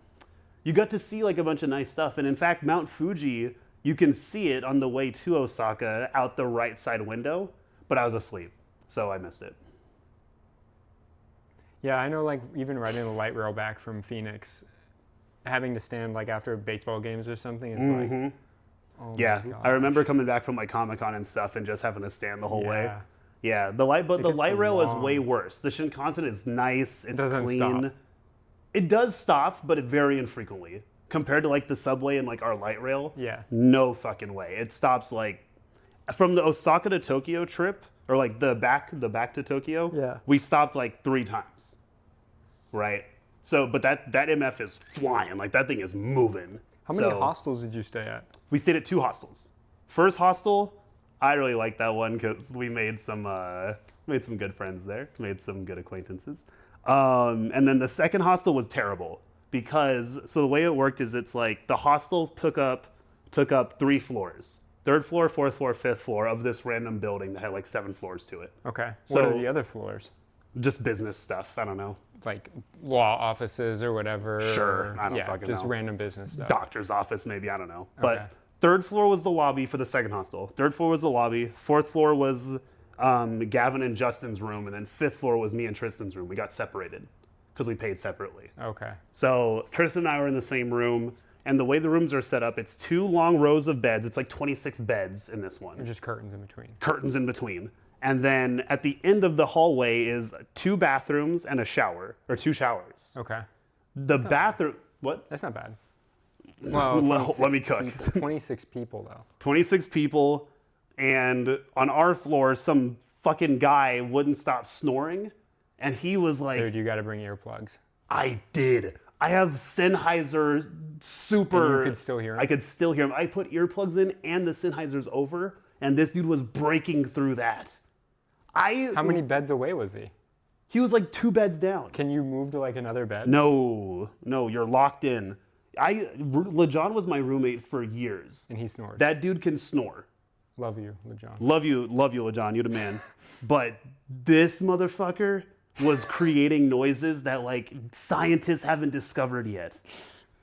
You got to see like a bunch of nice stuff, and in fact, Mount Fuji, you can see it on the way to Osaka out the right side window, but I was asleep, so I missed it. Yeah, I know, like, even riding the light rail back from Phoenix, having to stand, like, after baseball games or something, it's like, oh Yeah, my I remember gosh. coming back from like Comic-Con and stuff and just having to stand the whole way. Yeah. Yeah, the light gets rail is long. way worse. The Shinkansen is nice, it's doesn't clean. stop. It does stop, but very infrequently. Compared to like the subway and like our light rail, Yeah. no fucking way. It stops like from the Osaka to Tokyo trip, or like the back to Tokyo. Yeah. We stopped like 3 times, right? So, but that MF is flying. Like that thing is moving. How many So, hostels did you stay at? we stayed at 2 hostels. First hostel, I really liked that one because we made some good friends there, made some good acquaintances. And then the second hostel was terrible because so the way it worked is it's like the hostel took up 3 floors. 3rd floor, 4th floor, 5th floor of this random building that had like 7 floors to it. Okay. So- What are the other floors? Just business stuff. I don't know. Like law offices or whatever? Sure, or- I don't yeah, fucking just know. random business stuff. Doctor's office, maybe, I don't know. Okay. But 3rd floor was the lobby for the second hostel. 3rd floor was the lobby. 4th floor was Gavin and Justin's room, and then 5th floor was me and Tristan's room. We got separated because we paid separately. Okay. So Tristan and I were in the same room, and the way the rooms are set up, it's 2 long rows of beds. It's like 26 beds in this one. Or just curtains in between. Curtains in between. And then at the end of the hallway is 2 bathrooms and a shower, or 2 showers. Okay. The bathroom, what? That's not bad. Well, Let me cook. 26 people though. 26 people, and on our floor, some fucking guy wouldn't stop snoring, and he was like, Dude, you got to bring earplugs. I did. I have Sennheiser super. And you could still hear him? I could still hear him. I put earplugs in and the Sennheiser's over, and this dude was breaking through that. How many beds away was he? He was like 2 beds down. Can you move to like another bed? No, you're locked in. LeJohn was my roommate for years. And he snored. That dude can snore. Love you, LeJohn. Love you, LeJohn. You're the man. But this motherfucker was creating noises that like scientists haven't discovered yet.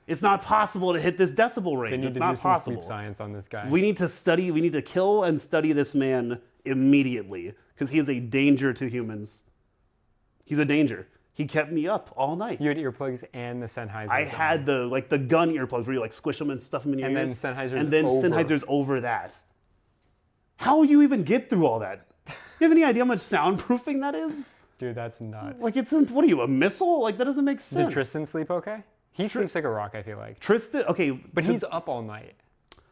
It's not possible to hit this decibel range. They need It's to not do some possible. sleep science on this guy. We need to kill and study this man immediately because he is a danger to humans. He's a danger. He kept me up all night. You had earplugs and the Sennheiser. I had the gun earplugs where you like squish them and stuff them in your And then ears. Sennheiser's and then over. Sennheiser's over that. How will you even get through all that? You have any idea how much soundproofing that is? Dude, that's nuts. Like what are you, a missile? Like that doesn't make sense. Did Tristan sleep okay? He sleeps like a rock, I feel like. Tristan, okay. But he's up all night.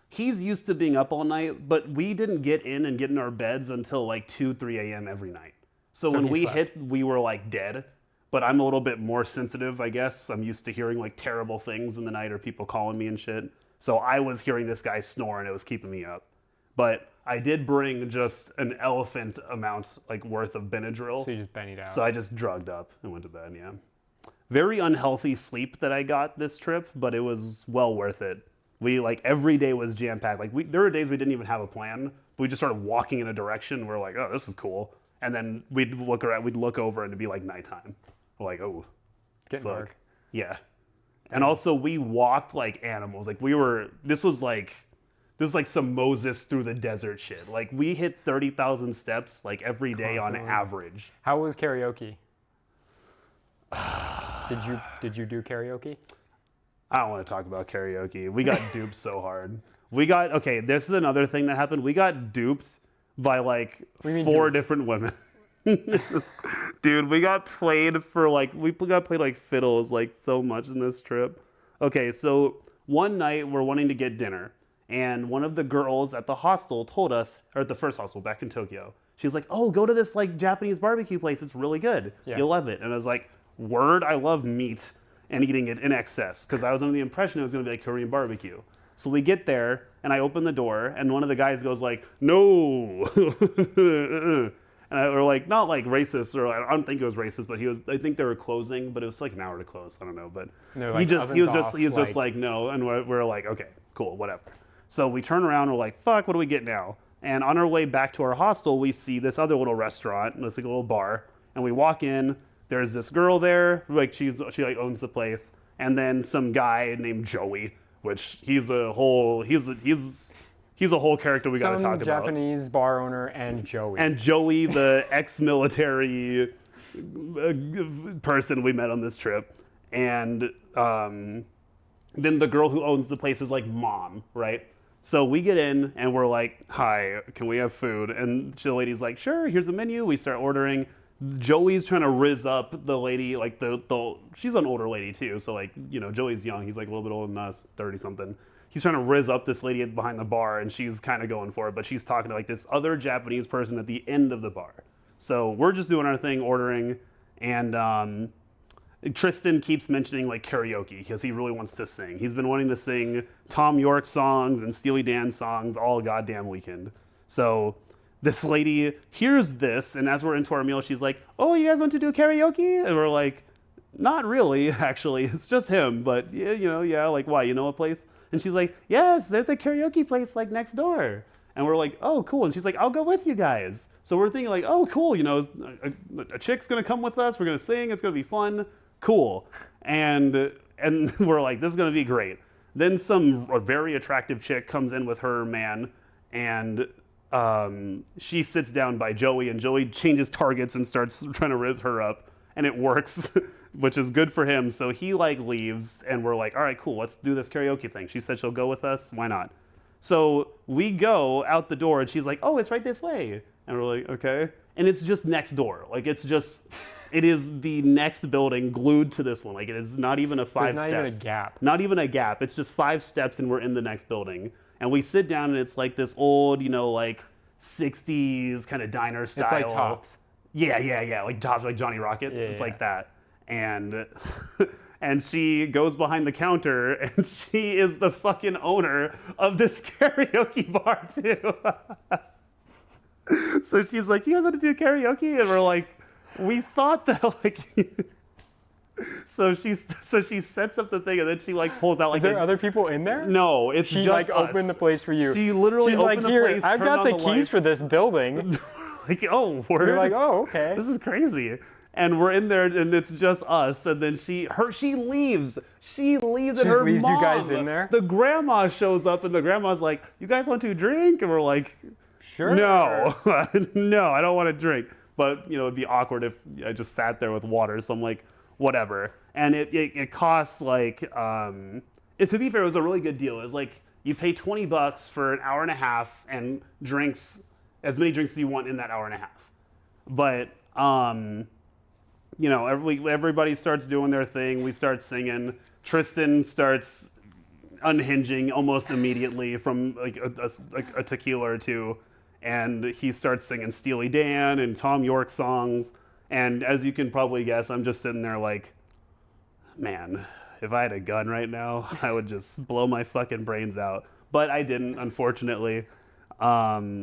He's used to being up all night, but we didn't get in our beds until like 2, 3 a.m. every night. So when he we slept. hit, we were like dead. But I'm a little bit more sensitive, I guess. I'm used to hearing like terrible things in the night or people calling me and shit. So I was hearing this guy snore and it was keeping me up. But I did bring just an elephant amount like worth of Benadryl. So you just bennied out. So I just drugged up and went to bed, yeah. Very unhealthy sleep that I got this trip, but it was well worth it. We like every day was jam-packed. Like there were days we didn't even have a plan, but we just started walking in a direction. We're like, oh, this is cool. And then we'd look over and it'd be like nighttime. We're like, oh, Getting fuck. dark. Yeah. And also we walked like animals. Like this was like some Moses through the desert shit. Like we hit 30,000 steps like every day Constantly. on average. How was karaoke? Did you do karaoke? I don't want to talk about karaoke. We got duped so hard. Okay, this is another thing that happened. We got duped by like 4 different women. Dude, we got played like fiddles like so much in this trip. Okay, so one night we're wanting to get dinner, and one of the girls at the hostel told us, or at the first hostel back in Tokyo, she's like, oh, go to this like Japanese barbecue place. It's really good. Yeah. You'll love it. And I was like, word, I love meat and eating it in excess because I was under the impression it was going to be like Korean barbecue. So we get there, and I open the door, and one of the guys goes like, no. And we're like, not like racist, or I don't think it was racist, but I think they were closing, but it was like an hour to close. I don't know, but Like, he was ovens just off, like, no, and we're like, okay, cool, whatever. So we turn around, we're like, fuck, what do we get now? And on our way back to our hostel, we see this other little restaurant, it's like a little bar, and we walk in. There's this girl there, like she like owns the place, and then some guy named Joey, which he's a whole character we got to talk Some about. Japanese bar owner and Joey. And Joey, the ex-military person we met on this trip, and then the girl who owns the place is like mom, right? So we get in and we're like, hi, can we have food? And the lady's like, sure, here's a menu. We start ordering. Joey's trying to rizz up the lady, like she's an older lady too. So like, Joey's young. He's like a little bit older than us, 30 something. He's trying to rizz up this lady behind the bar, and she's kind of going for it, but she's talking to like this other Japanese person at the end of the bar. So we're just doing our thing, ordering, and Tristan keeps mentioning like karaoke because he really wants to sing. He's been wanting to sing Tom York songs and Steely Dan songs all goddamn weekend. So this lady hears this, and as we're into our meal, she's like, "Oh, you guys want to do karaoke?" And we're like, "Not really, actually. It's just him, but yeah, yeah. Like, why? You know a place?" And she's like, "Yes, there's a karaoke place like next door." And we're like, "Oh, cool." And she's like, "I'll go with you guys." So we're thinking like, "Oh, cool. A chick's gonna come with us. We're gonna sing. It's gonna be fun. Cool." And we're like, "This is gonna be great." Then a very attractive chick comes in with her man, and she sits down by Joey, and Joey changes targets and starts trying to riz her up, and it works, which is good for him. So he like leaves, and we're like, "All right, cool. Let's do this karaoke thing." She said she'll go with us. Why not? So we go out the door, and she's like, "Oh, it's right this way." And we're like, "Okay." And it's just next door. Like, it is the next building glued to this one. Like, it is not even a 5 steps. There's not even a gap. Not even a gap. It's just 5 steps, and we're in the next building. And we sit down, and it's like this old, like 60s kind of diner style. It's like Tops. Yeah. Like Tops, like Johnny Rockets. Yeah, it's like that. And and she goes behind the counter, and she is the fucking owner of this karaoke bar too. So she's like, "You guys want to do karaoke?" And we're like, "We thought that like." So she sets up the thing, and then she like pulls out like. Is there other people in there? No, it's she just like us. opened the place for you. She literally She's opened like, the place. I've got the keys lights. for this building. Like, oh, word. You're like, oh, okay. This is crazy. And we're in there, and it's just us. And then she leaves. She leaves, and her leaves mom, you guys in there? The grandma shows up, and the grandma's like, "You guys want to drink?" And we're like, Sure. "No, no, I don't want to drink." But it'd be awkward if I just sat there with water. So I'm like, whatever. And it costs like, to be fair, it was a really good deal. It was like you pay $20 for an hour and a half and drinks, as many drinks as you want in that hour and a half. But everybody starts doing their thing. We start singing. Tristan starts unhinging almost immediately from like a tequila or two, and he starts singing Steely Dan and Tom York songs. And as you can probably guess, I'm just sitting there like, man, if I had a gun right now, I would just blow my fucking brains out. But I didn't, unfortunately. Or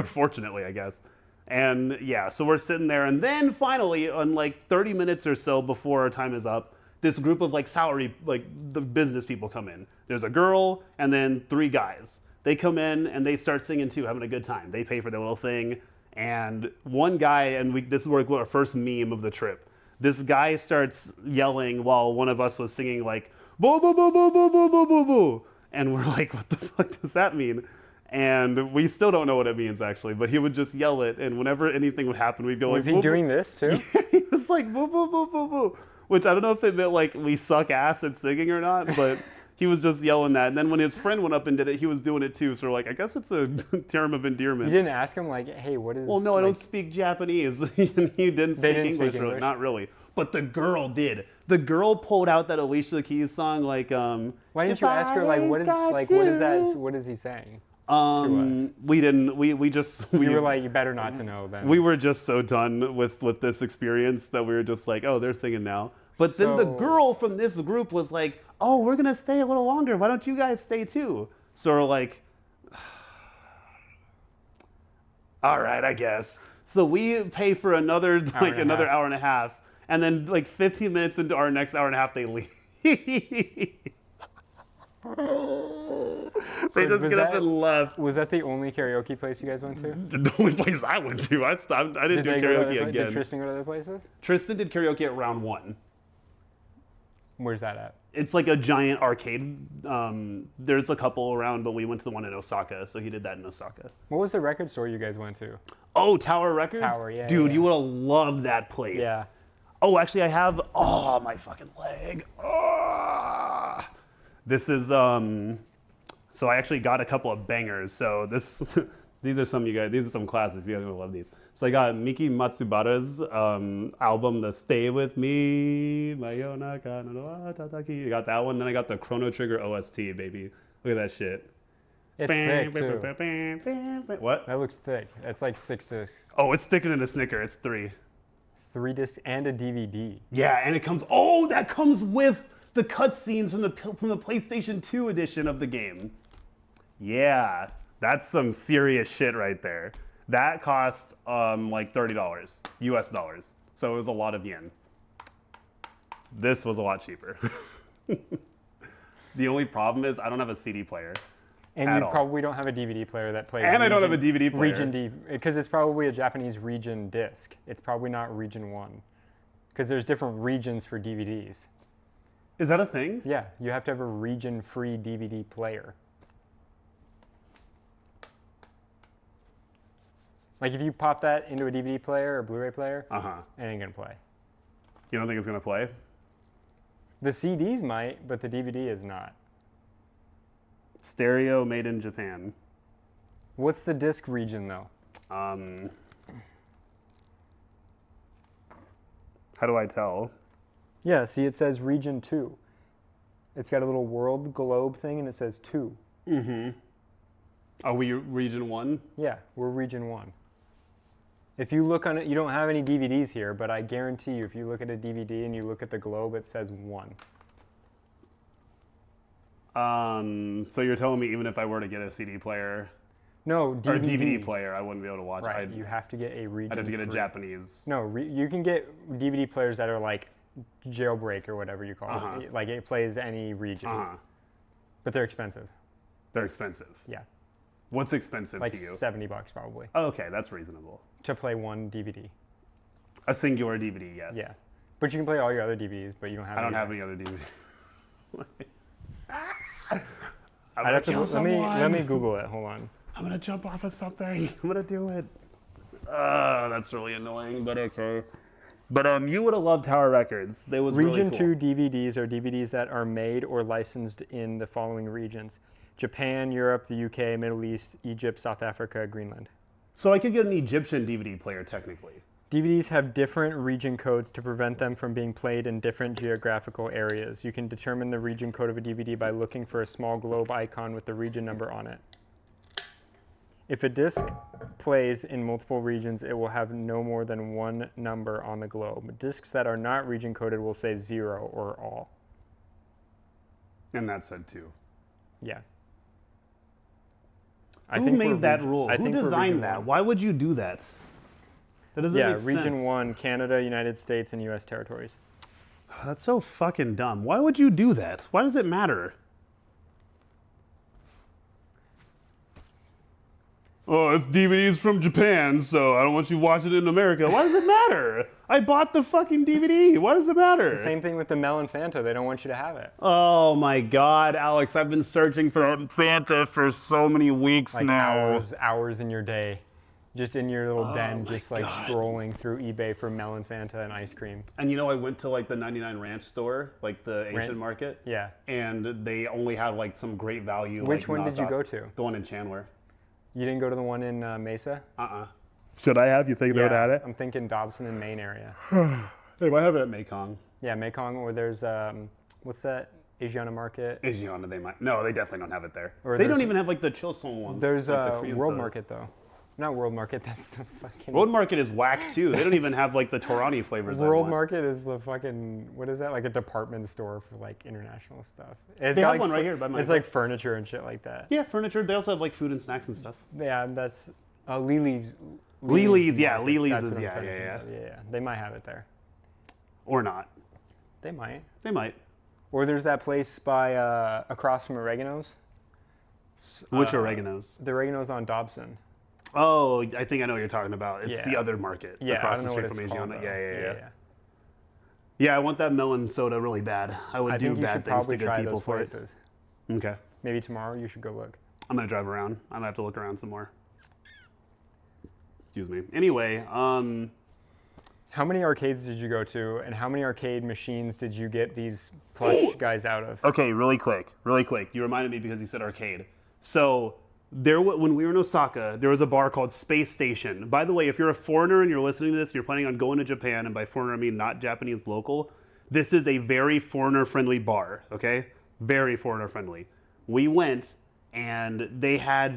fortunately, I guess. And yeah, so we're sitting there, and then finally, on like 30 minutes or so before our time is up, this group of like the business people come in. There's a girl and then 3 guys. They come in and they start singing too, having a good time. They pay for their little thing. And one guy, and this is our first meme of the trip. This guy starts yelling while one of us was singing like, "Boo, boo, boo, boo, boo, boo, boo, boo, boo." And we're like, what the fuck does that mean? And we still don't know what it means, actually. But he would just yell it, and whenever anything would happen, we'd go like, Was he doing this too? He was like, "Boo, boo, boo, boo, boo." Which I don't know if it meant like we suck ass at singing or not, but he was just yelling that. And then when his friend went up and did it, he was doing it too. So we're like, I guess it's a term of endearment. You didn't ask him like, hey, what is... Well, no, I don't speak Japanese. He didn't speak English. English? Not really. But the girl did. The girl pulled out that Alicia Keys song like... Why didn't you ask her like, what is that? What is he saying? To us? We didn't. We just. You were like, you better not to know then. We were just so done with this experience that we were just like, oh, they're singing now. But then the girl from this group was like, oh, we're gonna stay a little longer. Why don't you guys stay too? So we're like, all right, I guess. So we pay for another hour and a half, and then like 15 minutes into our next hour and a half, they leave. They just get up and left. Was that the only karaoke place you guys went to? The only place I went to. I stopped. I didn't do karaoke again. Did Tristan go to other places? Tristan did karaoke at round 1. Where's that at? It's like a giant arcade. There's a couple around, but we went to the one in Osaka, so he did that in Osaka. What was the record store you guys went to? Oh, Tower Records? Tower, yeah. Dude, yeah. You would have loved that place. Yeah. Oh, actually, I have... Oh, my fucking leg. Oh. This is... So I actually got a couple of bangers. So this... These are some classes. You guys are gonna love these. So I got Miki Matsubara's album, The Stay With Me. I got that one. Then I got the Chrono Trigger OST, baby. Look at that shit. It's thick, too. What? That looks thick. It's like 6 to... Oh, it's thicker than a Snicker. It's 3. 3 discs and a DVD. Yeah, and it comes. Oh, that comes with the cutscenes from the PlayStation 2 edition of the game. Yeah, that's some serious shit right there. That cost like $30 US dollars, so it was a lot of yen. This was a lot cheaper. The only problem is I don't have a CD player. And at you all. probably don't have a DVD player that plays. And I don't have a DVD player. Region D, because it's probably a Japanese region disc. It's probably not region 1, because there's different regions for DVDs. Is that a thing? Yeah, you have to have a region-free DVD player. Like if you pop that into a DVD player or Blu-ray player, it ain't gonna play. You don't think it's gonna play? The CDs might, but the DVD is not. Stereo made in Japan. What's the disc region though? How do I tell? Yeah, see it says region 2. It's got a little world globe thing and it says 2. Are we region 1? Yeah, we're region 1. If you look on it, you don't have any DVDs here, but I guarantee you if you look at a DVD and you look at the globe, it says 1. So you're telling me even if I were to get a CD player No, or DVD. a DVD player, I wouldn't be able to watch Right, it. you have to get a region. I'd have to get a free. Japanese. No, you can get DVD players that are like jailbreak or whatever you call it. Like it plays any region, but they're expensive. They're expensive. Yeah, What's expensive like to you? $70 probably Oh, okay, that's reasonable. to play one DVD. A singular DVD, yes. Yeah, but you can play all your other DVDs, but you don't have. I don't any have any other DVD. I'd have to, let me Google it. Hold on. I'm gonna jump off of something. I'm gonna do it. That's really annoying, but okay. But you would have loved Tower Records. They was Region really cool. 2 DVDs are DVDs that are made or licensed in the following regions: Japan, Europe, the UK, Middle East, Egypt, South Africa, Greenland. So I could get an Egyptian DVD player technically. DVDs have different region codes to prevent them from being played in different geographical areas. You can determine the region code of a DVD by looking for a small globe icon with the region number on it. If a disc plays in multiple regions, it will have no more than one number on the globe. Discs that are not region coded will say 0 or all. And that said too. Yeah. Who made that rule? I Who think we're region designed that? 1. Why would you do that? That doesn't Yeah, make sense. region 1, Canada, United States, and U.S. territories. That's so fucking dumb. Why would you do that? Why does it matter? Oh, it's DVDs from Japan, so I don't want you watching it in America. Why does it matter? I bought the fucking DVD. Why does it matter? It's the same thing with the Melon Fanta. They don't want you to have it. Oh my God, Alex! I've been searching for Fanta for so many weeks Like now. hours in your day. Just in your little den, my just like God. scrolling through eBay for Melon Fanta and ice cream. And you know, I went to like the 99 Ranch store, like the Asian market. Yeah. And they only had like some great value. Which like, one did you knockoff- go to? The one in Chandler. You didn't go to the one in Mesa? Should I have? You think they would have had it? I'm thinking Dobson and Maine area. They might have it at Mekong. Yeah, Mekong, or there's, what's that? Asiana Market. Asiana, they might. No, they definitely don't have it there. Or They don't there's- even have like the Chilsung ones. There's like the Korean World sodas. Market, though. Not World Market, that's the fucking... World Market is whack too. They don't even have like the Torani flavors. I World want. Market is the fucking, what is that? Like a department store for like international stuff. It's They got, have like, one right here by my It's like place. furniture and shit like that. Yeah, furniture. They also have like food and snacks and stuff. Yeah, that's Lily's. Lily's, yeah, Market. Lily's That's is what I'm yeah, trying to yeah, think of. Yeah. They might have it there. or not. They might. They might. Or there's that place by across from Oregano's. Which oreganos? The Oregano's on Dobson. Oh, I think I know what you're talking about. It's Yeah. the other market Yeah, across I the don't know street what from it's called. Asiana. though. Yeah. Yeah, I want that melon soda really bad. I would I do think you bad should things to probably good try people those for it. places. Okay. Maybe tomorrow you should go look. I'm gonna drive around. I'm gonna have to look around some more. Excuse me. Anyway, How many arcades did you go to, and how many arcade machines did you get these plush guys out of? okay, really quick. You reminded me because you said arcade. So when we were in Osaka, there was a bar called Space Station. By the way, if you're a foreigner and you're listening to this, and you're planning on going to Japan, and by foreigner I mean not Japanese local, this is a very foreigner-friendly bar. Okay, very foreigner-friendly. We went. And they had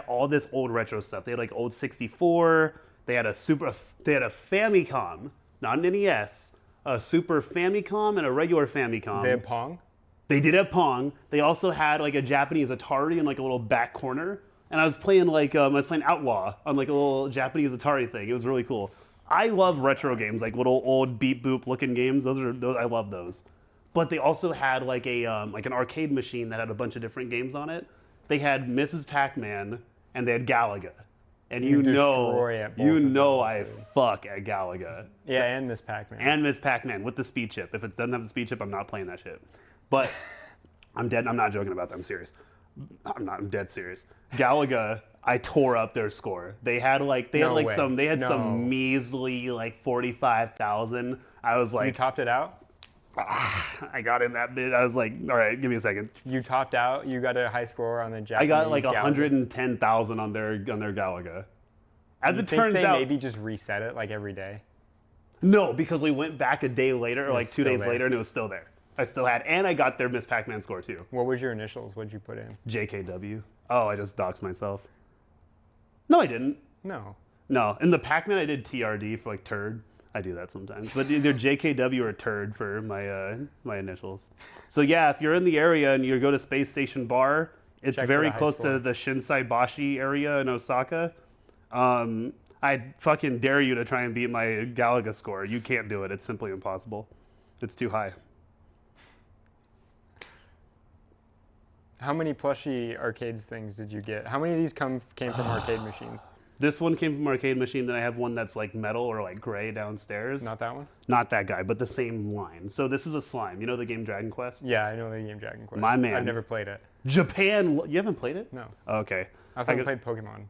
all this old retro stuff. They had like old 64. They had a Famicom, not an NES, a Super Famicom and a regular Famicom. They had Pong? They did have Pong. They also had like a Japanese Atari in like a little back corner. And I was playing Outlaw on like a little Japanese Atari thing. It was really cool. I love retro games, like little old beep boop looking games. Those I love those. But they also had like an arcade machine that had a bunch of different games on it. They had Mrs. Pac-Man and they had Galaga. And you know I fuck at Galaga. Yeah, and Miss Pac-Man. And Miss Pac-Man with the speed chip. If it doesn't have the speed chip, I'm not playing that shit. But I'm dead. I'm not joking about that. I'm serious. I'm dead serious. Galaga, I tore up their score. They had some measly like 45,000. I was like, you topped it out? I got in that bit. I was like, all right, give me a second. You topped out. You got a high score on the Japanese. I got like Galaga? 110,000 on their Galaga. As it turns they out, maybe just reset it like every day. No, because we went back a day later, or like 2 days there. later, and it was still there. I still had, and I got their Miss Pac-Man score too. What was your initials? What'd you put in? JKW. Oh, I just doxed myself. No, I didn't. No. No, in the Pac-Man I did TRD for like turd. I do that sometimes, but either JKW or turd for my initials. So yeah, if you're in the area and you go to Space Station Bar, it's very close to the Shinsai Bashi area in Osaka. I fucking dare you to try and beat my Galaga score. You can't do it. It's simply impossible. It's too high. How many plushie arcades things did you get? How many of these came from arcade machines? This one came from arcade machine. Then I have one that's like metal or like gray downstairs. Not that one? Not that guy, but the same line. So this is a slime. You know the game Dragon Quest? Yeah, I know the game Dragon Quest. My man. I've never played it. Japan. You haven't played it? No. Okay. I haven't played Pokemon.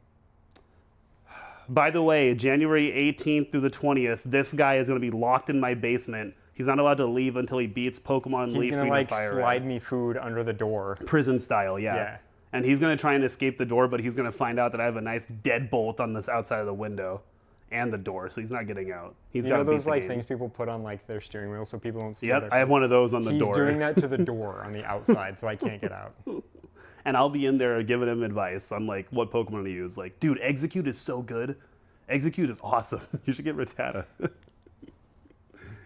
By the way, January 18th through the 20th, this guy is going to be locked in my basement. He's not allowed to leave until he beats Pokemon He's Leaf gonna Green and like Fire slide Red. me food under the door. Prison style, yeah. Yeah. And he's going to try and escape the door, but he's going to find out that I have a nice deadbolt on this outside of the window and the door, so he's not getting out. He's got to beat those the like game. things people put on like their steering wheel so people don't see. Yep, I have one of those on the door. He's doing that to the door on the outside, so I can't get out. And I'll be in there giving him advice on like what Pokemon to use. Like, dude, Execute is so good. Execute is awesome. You should get Rattata.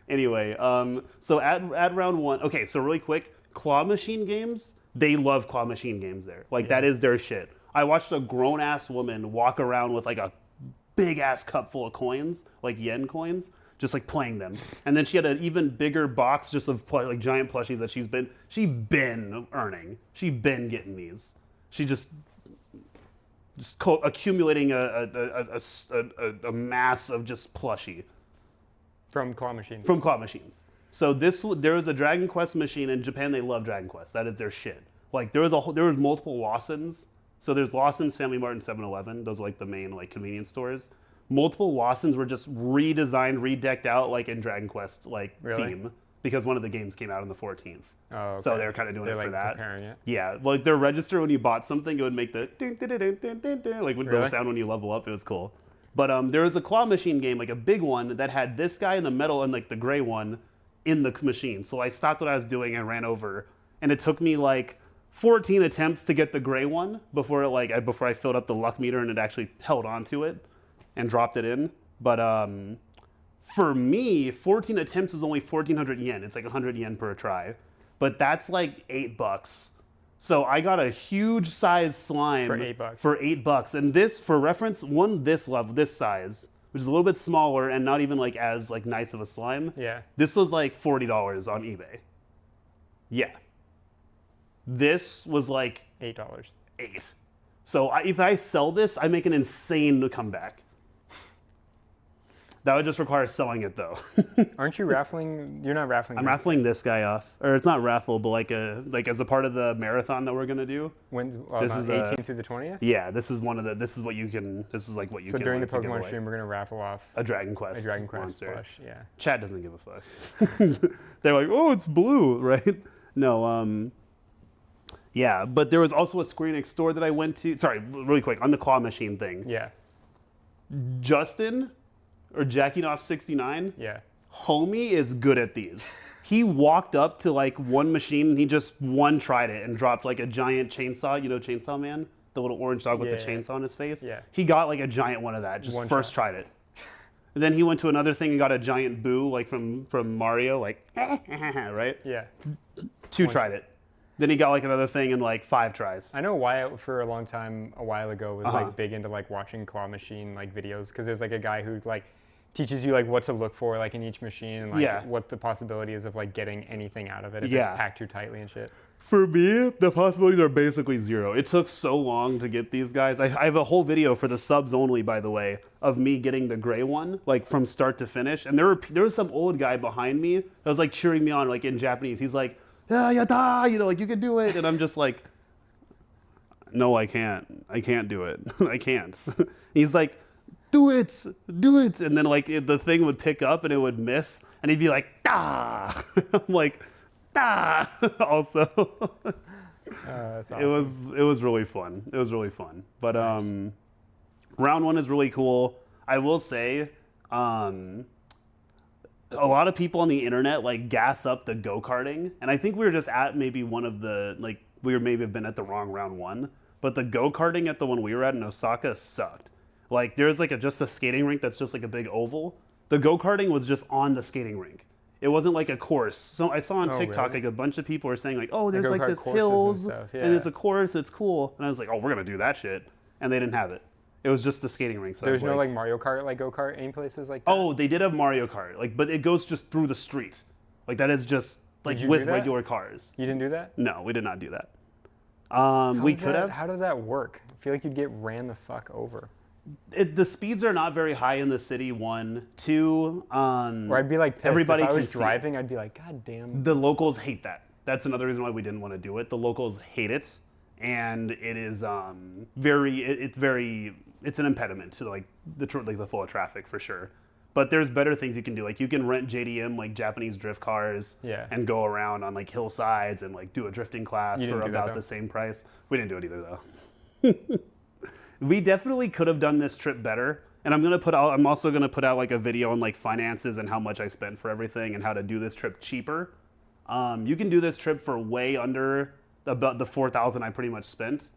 Anyway, so at round one, okay, so really quick, claw machine games, they love claw machine games there. Like, that is their shit. I watched a grown-ass woman walk around with like a big-ass cup full of coins, like yen coins, just like playing them. And then she had an even bigger box just of like giant plushies that she's been earning. She's been getting these. She just accumulating a mass of just plushie. From claw machines. From claw machines. So there was a Dragon Quest machine in Japan. They love Dragon Quest. That is their shit. Like there was multiple Lawsons. So there's Lawson's, Family Mart, and 7-Eleven. Those are like the main like convenience stores. Multiple Lawsons were just redesigned, redecked out like in Dragon Quest theme because one of the games came out on the 14th. Oh, okay. So they were kind of doing it for that. Preparing it. Yeah, like their register when you bought something, it would make the ding, ding, ding, ding, ding, ding, like the sound when you level up. It was cool. But there was a claw machine game, like a big one, that had this guy in the middle and like the gray one in the machine. So I stopped what I was doing and ran over, and it took me like 14 attempts to get the gray one before I filled up the luck meter and it actually held onto it and dropped it in. But for me, 14 attempts is only 1,400 yen. It's like 100 yen per try, but that's like $8. So I got a huge size slime for $8. And this, for reference, this size, which is a little bit smaller and not even like as like nice of a slime. Yeah. This was like $40 on eBay. Yeah. This was like $8. $8. So if I sell this, I make an insane comeback. That would just require selling it though. Aren't you raffling? You're not raffling. I'm raffling this guy off, or it's not raffle, but like as a part of the marathon that we're gonna do. When this is 18th through the 20th. Yeah, this is one of the. This is what you can. This is like what you So can. during the Pokemon stream, we're gonna raffle off a Dragon Quest. A Dragon Quest monster. plush. Yeah. Chat doesn't give a fuck. They're like, oh, it's blue, right? No. Yeah, but there was also a Square Enix store that I went to. Sorry, really quick on the claw machine thing. Yeah. Justin. Or Jackinoff69, yeah, homie is good at these. He walked up to like one machine and he just tried it and dropped like a giant chainsaw. You know Chainsaw Man? The little orange dog with the chainsaw on his face? Yeah. He got like a giant one of that, just tried it. And then he went to another thing and got a giant boo, like from Mario, like, right? Yeah. 2 tried it. Then he got like another thing in like 5 tries. I know Wyatt for a long time, a while ago, was Uh-huh. like big into like watching claw machine like videos, because there's like a guy who like teaches you like what to look for like in each machine and like Yeah. what the possibility is of like getting anything out of it if Yeah. it's packed too tightly and shit. For me, the possibilities are basically 0. It took so long to get these guys. I have a whole video for the subs only, by the way, of me getting the gray one, like from start to finish. And there was some old guy behind me that was like cheering me on, like in Japanese. He's like, yeah, yata, you know, like you can do it. And I'm just like, no, I can't. I can't do it. I can't. He's like, do it, do it. And then like the thing would pick up and it would miss, and he'd be like, da. I'm like, da. Also, That's awesome. it was really fun. It was really fun. But Nice. round 1 is really cool. I will say, a lot of people on the internet like gas up the go-karting, and I think we were just at maybe one of the like we were maybe have been at the wrong round 1, but the go-karting at the one we were at in Osaka sucked. Like there's like just a skating rink that's just like a big oval. The go-karting was just on the skating rink. It wasn't like a course. So I saw on Oh, TikTok really? like a bunch of people were saying like, oh, there's like go-kart this courses and hills stuff, and it's yeah. a course, it's cool. And I was like, oh, we're gonna do that shit. And they didn't have it. It was just the skating rink. So I There's was no like Mario Kart, like go-kart, any places like that? oh, they did have Mario Kart, like, but it goes just through the street. Like that is just like Did you with do that? regular cars. You didn't do that? No, we did not do that. We Does could that- have. How does that work? I feel like you'd get ran the fuck over. The speeds are not very high in the city. 1, 2. Or I'd be like pissed. Everybody if I can was see driving, I'd be like, God damn. the locals hate that. That's another reason why we didn't want to do it. The locals hate it, and it is it's an impediment to like the flow of traffic for sure. But there's better things you can do. Like you can rent JDM, like Japanese drift cars, Yeah. and go around on like hillsides and like do a drifting class You for didn't do that, about though? the same price. We didn't do it either though. We definitely could have done this trip better. And I'm also gonna put out like a video on like finances and how much I spent for everything and how to do this trip cheaper. You can do this trip for way under about the 4,000 I pretty much spent.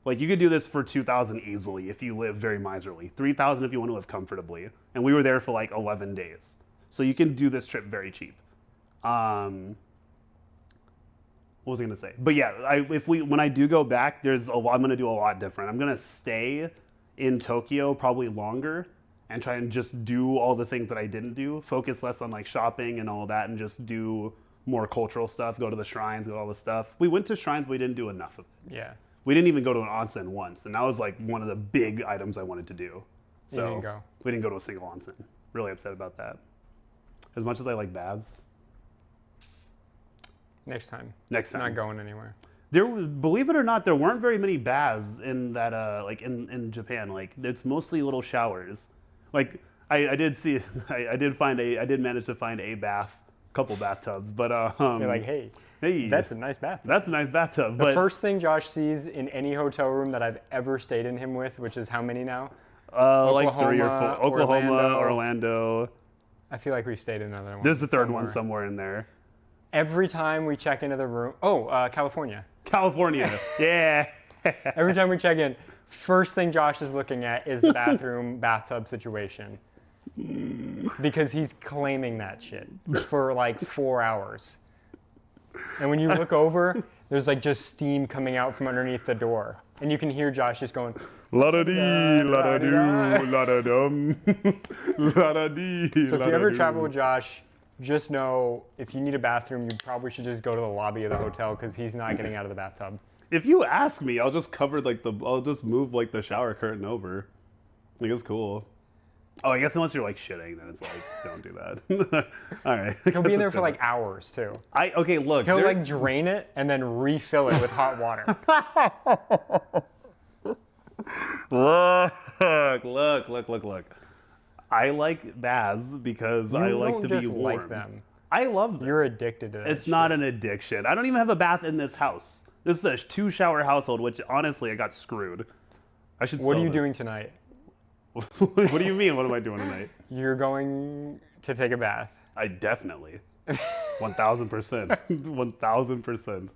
Like you could do this for 2,000 easily if you live very miserly. 3,000 if you want to live comfortably. And we were there for like 11 days. So you can do this trip very cheap. What was I gonna say? But yeah, when I do go back, I'm gonna do a lot different. I'm gonna stay in Tokyo probably longer and try and just do all the things that I didn't do. Focus less on like shopping and all that, and just do more cultural stuff. Go to the shrines, go to all the stuff. We went to shrines, but we didn't do enough of it. Yeah. We didn't even go to an onsen once, and that was like one of the big items I wanted to do. So didn't go. we didn't go to a single onsen. Really upset about that. As much as I like baths, Next time. next time. Not going anywhere. Believe it or not, there weren't very many baths in that, like in Japan. Like it's mostly little showers. Like I did see, I did manage to find a couple bathtubs, but You're like, hey, that's a nice bath. that's a nice bathtub. The But first thing Josh sees in any hotel room that I've ever stayed in him with, which is how many now? like 3 or 4, Oklahoma, Oklahoma, Orlando. I feel like we've stayed in another one. There's the third one somewhere in there. Every time we check into the room, California. California, yeah. Every time we check in, first thing Josh is looking at is the bathtub situation. Because he's claiming that shit for like 4 hours. And when you look over, there's like just steam coming out from underneath the door. And you can hear Josh just going, La-da-dee, la-da-doo, la-da-dum, la-da-dee, so if you ever travel with Josh, just know if you need a bathroom, you probably should just go to the lobby of the hotel because he's not getting out of the bathtub. If you ask me, I'll just I'll just move like the shower curtain over. Like it's cool. Oh, I guess unless you're like shitting, then it's like, don't do that. All right. He'll be in there for like hours too. Okay, look. He'll like drain it and then refill it with hot water. Look. I like baths because I like to be just warm. like them. I love them. You're addicted to that. It's not an addiction. I don't even have a bath in this house. This is a 2-shower household, which honestly I got screwed. I should. What sell are you this. doing tonight? What do you mean? What am I doing tonight? You're going to take a bath. I definitely. 1,000%. 1,000%.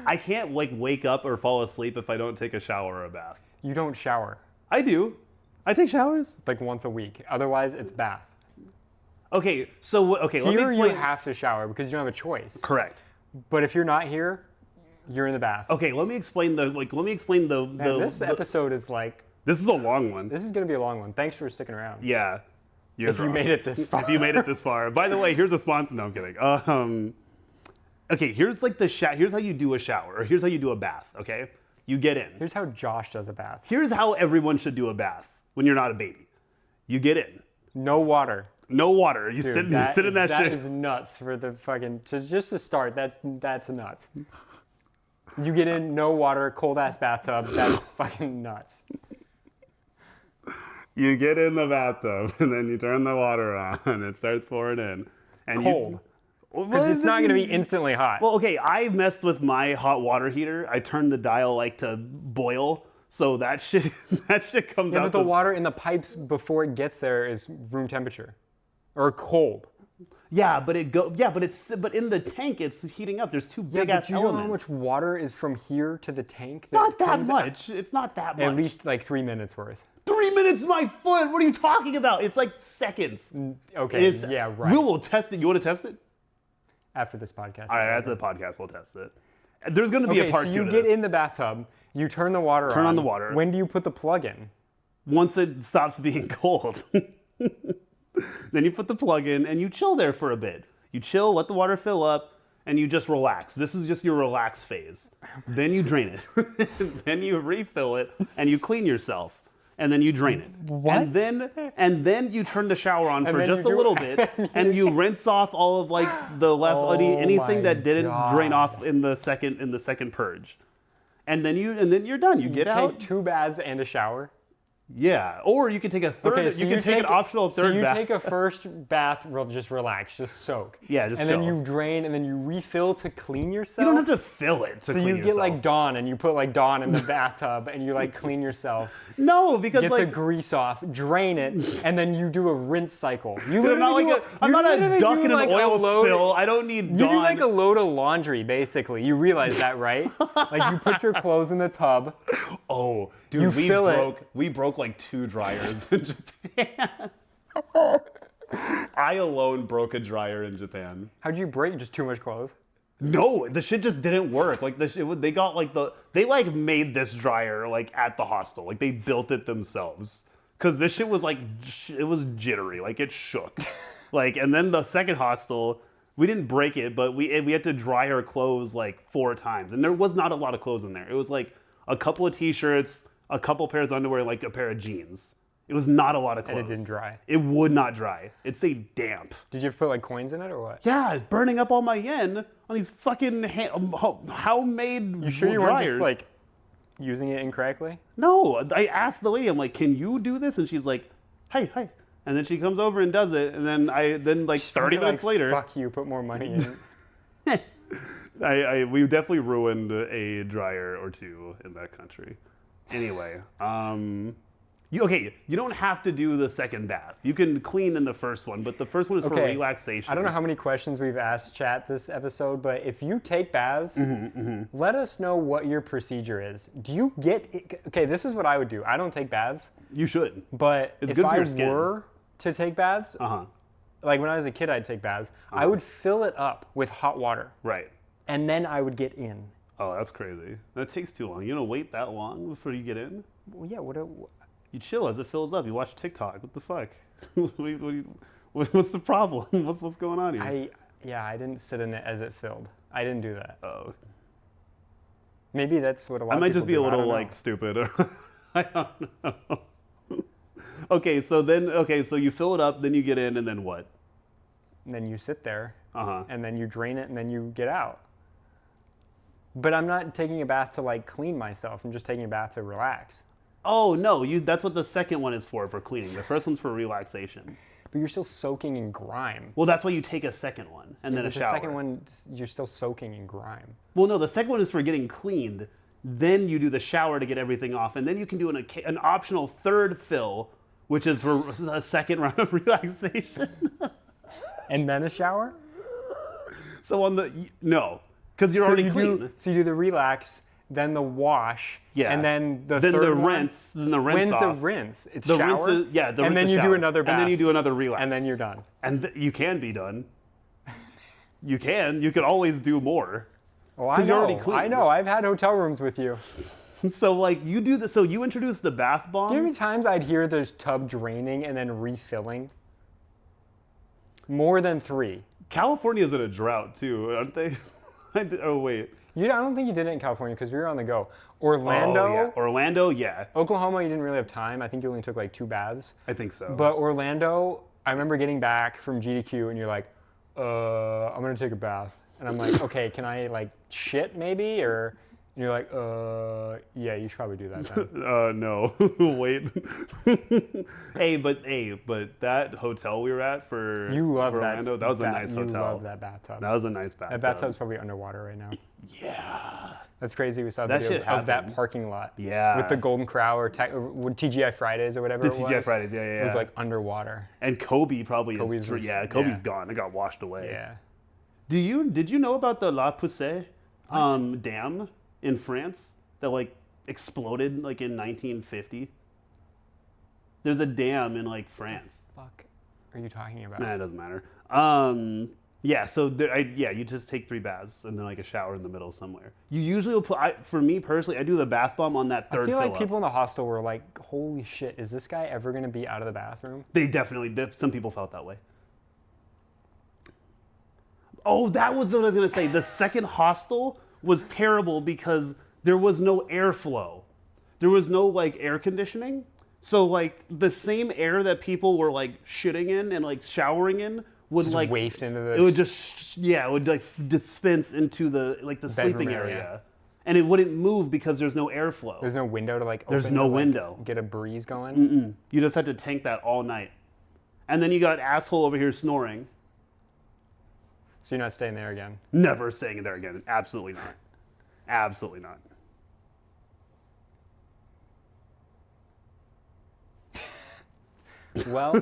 I can't like wake up or fall asleep if I don't take a shower or a bath. You don't shower I do. I take showers. like once a week. Otherwise, it's bath. Okay, so okay, let me Here you explain. have to shower because you don't have a choice. Correct. But if you're not here, you're in the bath. Okay, let me explain the Man, this episode is like, This is a long one. this is going to be a long one. Thanks for sticking around. Yeah. If you made it this far. If you made it this far. By the way, here's a sponsor. No, I'm kidding. Okay, here's like here's how you do a shower, or here's how you do a bath, okay? You get in. Here's how Josh does a bath. Here's how everyone should do a bath when you're not a baby. You get in. No water. No water. You Dude, sit in that shit. That is nuts for the fucking, just to start, that's nuts. You get in, no water, cold ass bathtub, that's fucking nuts. You get in the bathtub and then you turn the water on and it starts pouring in. And Cold. Because it's not going to be instantly hot. Well, okay, I messed with my hot water heater. I turned the dial like to boil, so that shit comes out. But the water in the pipes before it gets there is room temperature, or cold. Yeah, but but in the tank it's heating up. There's two big ass But you know elements. how much water is from here to the tank? Not that comes out? much. It's not that much. At least like 3 minutes worth. 3 minutes, my foot. What are you talking about? It's like seconds. Okay, It's, yeah, right. We will test it. You want to test it? After this podcast. All right, after the podcast, we'll test it. There's going to be a part so two you to get this. in the bathtub, you turn the water on. Turn on the water. When do you put the plug in? Once it stops being cold, then you put the plug in and you chill there for a bit. You chill, let the water fill up, and you just relax. This is just your relax phase. Then you drain it. Then you refill it and you clean yourself. And then you drain it. What? And then you turn the shower on for then just you a do- little bit, and you rinse off all of like the left anything my that didn't drain God. off in the second purge. And then you're done. You get out. Take 2 baths and a shower. Yeah. Or you can take a third. Okay, so you can take an optional third So you bath. take a first bath, just relax, just soak. Yeah, just And then chill. you drain, and then you refill to clean You yourself. don't have to fill it to So clean you yourself. get like Dawn, and you put like Dawn in the bathtub, and you like clean yourself. No, because Get like the grease off, drain it, and then you do a rinse cycle. You I'm not literally like do I'm not literally a duck do in an like a oil load- spill. I don't need You Dawn. do like a load of laundry, basically. You realize that, right? Like you put your clothes in the tub. Oh, dude, You fill it. we broke like 2 dryers in Japan. I alone broke a dryer in Japan. How'd you break? Just too much clothes? No, the shit just didn't work. Like they got like they like made this dryer like at the hostel. Like they built it themselves. Cause this shit was like it was jittery. Like it shook. Like and then the second hostel, we didn't break it, but we had to dry our clothes like 4 times, and there was not a lot of clothes in there. It was like a couple of t-shirts, a couple pairs of underwear, like a pair of jeans. It was not a lot of clothes. And it didn't dry. It would not dry. It'd stay damp. Did you put like coins in it or what? Yeah, it's burning up all my yen on these fucking how-made You sure you dryers. weren't just like using it incorrectly? No, I asked the lady. I'm like, "Can you do this?" And she's like, "Hi, hi." And then she comes over and does it. And then like 30 You're minutes like, later, fuck you, put more money in. we definitely ruined a dryer or 2 in that country. Anyway, you don't have to do the second bath. You can clean in the first one, but the first one is for Okay. relaxation. I don't know how many questions we've asked chat this episode, but if you take baths, let us know what your procedure is. Do you get okay? This is what I would do. I don't take baths, You should. but It's if good for I your skin. were to take baths, like when I was a kid, I'd take baths. I would fill it up with hot water, Right. and then I would get in. Oh, that's crazy. That takes too long. You don't wait that long before you get in? Well, yeah. You chill as it fills up. You watch TikTok. What the fuck? What's the problem? What's going on here? I didn't sit in it as it filled. I didn't do that. Oh. Maybe that's what a lot I of might people just be do. a I little don't know. like stupid. I don't know. Okay, so you fill it up, then you get in, and then what? And then you sit there, Uh-huh. and then you drain it, and then you get out. But I'm not taking a bath to like clean myself. I'm just taking a bath to relax. Oh no, that's what the second one is for cleaning. The first one's for relaxation. But you're still soaking in grime. Well, that's why you take a second one and then a But shower. the second one, you're still soaking in grime. Well, no, the second one is for getting cleaned. Then you do the shower to get everything off, and then you can do an optional third fill, which is for a second round of relaxation. And then a shower? So no, because you're already clean. So you do the relax, then the wash, Yeah. and then the then third the one. rinse, then the rinse When's off. the rinse? It's The shower, rinse is, yeah, the and rinse then is you do shower. another bath, and then you do another relapse, and then you're done. And you can be done. You could always do more. Oh, I you're already know. clean. I know. I've had hotel rooms with you. So like you do so you introduce the bath bomb. Do you know how many times I'd hear there's tub draining and then refilling? More than 3. California's in a drought too, aren't they? Oh wait. I don't think you did it in California because we were on the go. Orlando, Oh, yeah. Orlando, yeah. Oklahoma, you didn't really have time. I think you only took like 2 baths. I think so. But Orlando, I remember getting back from GDQ and you're like, I'm gonna take a bath. And I'm like, okay, can I like shit maybe? And you're like, yeah, you should probably do that then. No. Wait. But that hotel we were at for You love Orlando, that was a nice You hotel. love that bathtub. That was a nice bathtub. That bathtub's probably underwater right now. Yeah. That's crazy. We saw That videos shit of that happened. parking lot. Yeah. With the Golden Crow or TGI Fridays or whatever The it was. TGI Fridays, yeah. It was like underwater. And Kobe probably Kobe's is. was- Kobe's yeah. gone. It got washed away. Yeah. Did you know about the La Poussée dam in France that like exploded like in 1950? There's a dam in like France. Fuck are you talking about? Nah, it doesn't matter. Yeah, so you just take 3 baths and then like a shower in the middle somewhere. You usually will put. For me personally, I do the bath bomb on that third. I feel like fill-up. people in the hostel were like, "Holy shit, is this guy ever gonna be out of the bathroom?" They definitely. Some people felt that way. Oh, that was what I was gonna say. The second hostel was terrible because there was no airflow. There was no like air conditioning. So like the same air that people were like shitting in and like showering in would Just like wafted into the. it would just it would like dispense into the like the Bedroom sleeping area. area. And it wouldn't move because there's no airflow. There's no window to like. There's open no to, like, window. get a breeze going. You just had to tank that all night. And then you got asshole over here snoring. So you're not staying there again. Never staying there again. Absolutely not. Absolutely not. Well,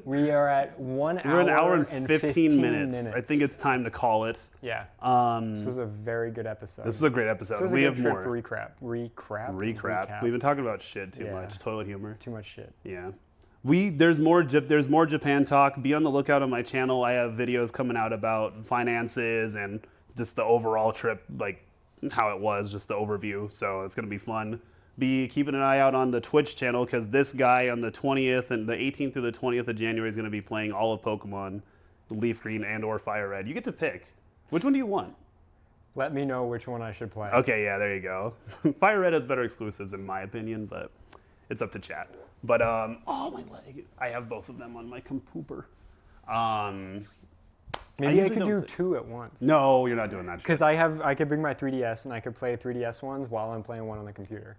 we are at 1 hour. We're an hour and 15 15 minutes. I think it's time to call it. Yeah. This This was a very good episode. is a great episode. This was a We good have trip more. Recap. We've been talking about shit too Yeah. much. Toilet humor. Too much shit. Yeah. There's more Japan talk. Be on the lookout on my channel. I have videos coming out about finances and just the overall trip, like how it was, just the overview. So it's gonna be fun. Be keeping an eye out on the Twitch channel because this guy on the 20th and the 18th through the 20th of January is gonna be playing all of Pokemon, Leaf Green and or Fire Red. You get to pick. Which one do you want? Let me know which one I should play. Okay, yeah, there you go. Fire Red has better exclusives in my opinion, but it's up to chat. But oh my leg! I have both of them on my computer. Maybe I usually could don't do say- 2 at once. No, you're not doing that. Shit. Because I could bring my 3DS and I could play 3DS ones while I'm playing one on the computer.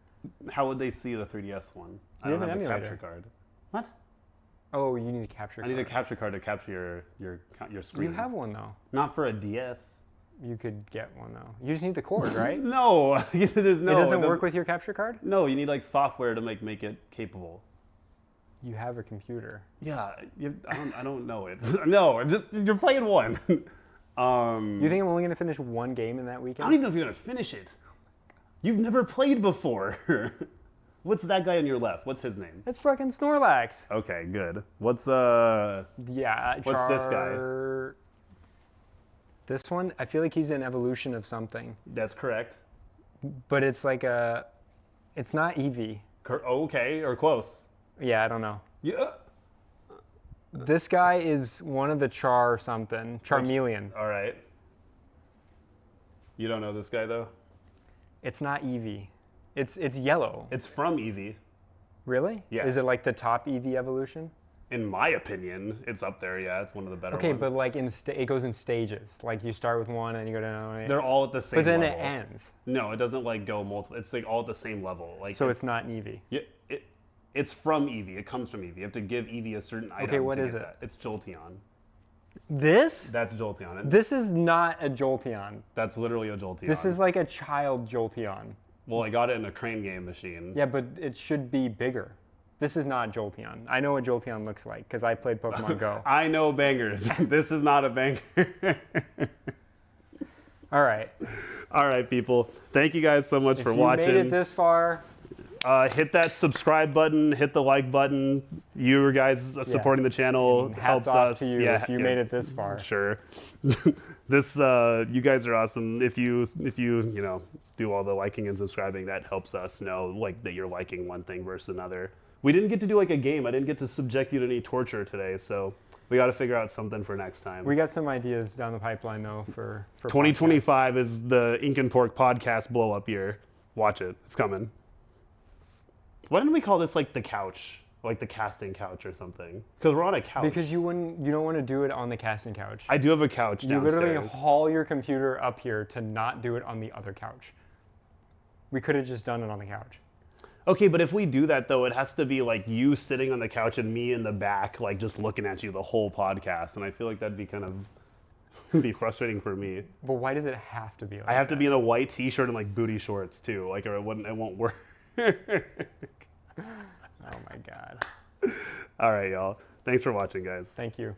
How would they see the 3DS one? I You don't have an have a emulator. capture card. What? Oh, you need a capture I card. need a capture card to capture your screen. You have one though. Not for a DS. You could get one though. You just need the cord, right? No, there's no. It doesn't work with your capture card? No, you need like software to make it capable. You have a computer. Yeah, I don't know it. No, you're playing one. You think I'm only going to finish one game in that I weekend? don't even know if you're gonna finish it. You've never played before. What's that guy on your left? What's his name? That's fucking Snorlax. Okay, good. What's Yeah. What's this guy? This one, I feel like he's an evolution of something. That's correct. But it's like it's not Eevee. Okay, or close. Yeah, I don't know. Yeah. This guy is one of the Charmeleon. All right. You don't know this guy though? It's not Eevee. It's yellow. It's from Eevee. Really? Yeah. Is it like the top Eevee evolution? In my opinion, it's up there. Yeah, it's one of the better Okay, ones. but like it goes in stages. Like you start with one and you go down. They're all at the same But then level. it ends. No, it doesn't like go multiple. It's like all at the same level. Like So it's not an Eevee. it's from Eevee. It comes from Eevee. You have to give Eevee a certain item. Okay, what to is get it? that. It's Jolteon. This? That's Jolteon. This is not a Jolteon. That's literally a Jolteon. This is like a child Jolteon. Well, I got it in a crane game machine. Yeah, but it should be bigger. This is not Jolteon. I know what Jolteon looks like because I played Pokemon Go. I know bangers. This is not a banger. All right. All right, people. Thank you guys so much for If you watching. made it this far, Hit that subscribe button, hit the like button. You guys supporting the channel and helps hats off us. to you if you made it this far. Sure. This you guys are awesome. If you do all the liking and subscribing, that helps us know like that you're liking one thing versus another. We didn't get to do like a game. I didn't get to subject you to any torture today, so we got to figure out something for next time. We got some ideas down the pipeline though for 2025 is the Inkin Pork podcast blow up year. Watch it. It's coming. Why didn't we call this like the couch? Like the casting couch or something? Because we're on a couch. Because you don't want to do it on the casting couch. I do have a couch You downstairs. literally haul your computer up here to not do it on the other couch. We could have just done it on the couch. Okay, but if we do that though, it has to be like you sitting on the couch and me in the back, like just looking at you the whole podcast, and I feel like that'd be kind of be frustrating for me. But why does it have to be like I have to that? be in a white T-shirt and like booty shorts too, like or it won't work. Oh my God. All right, y'all. Thanks for watching, guys. Thank you.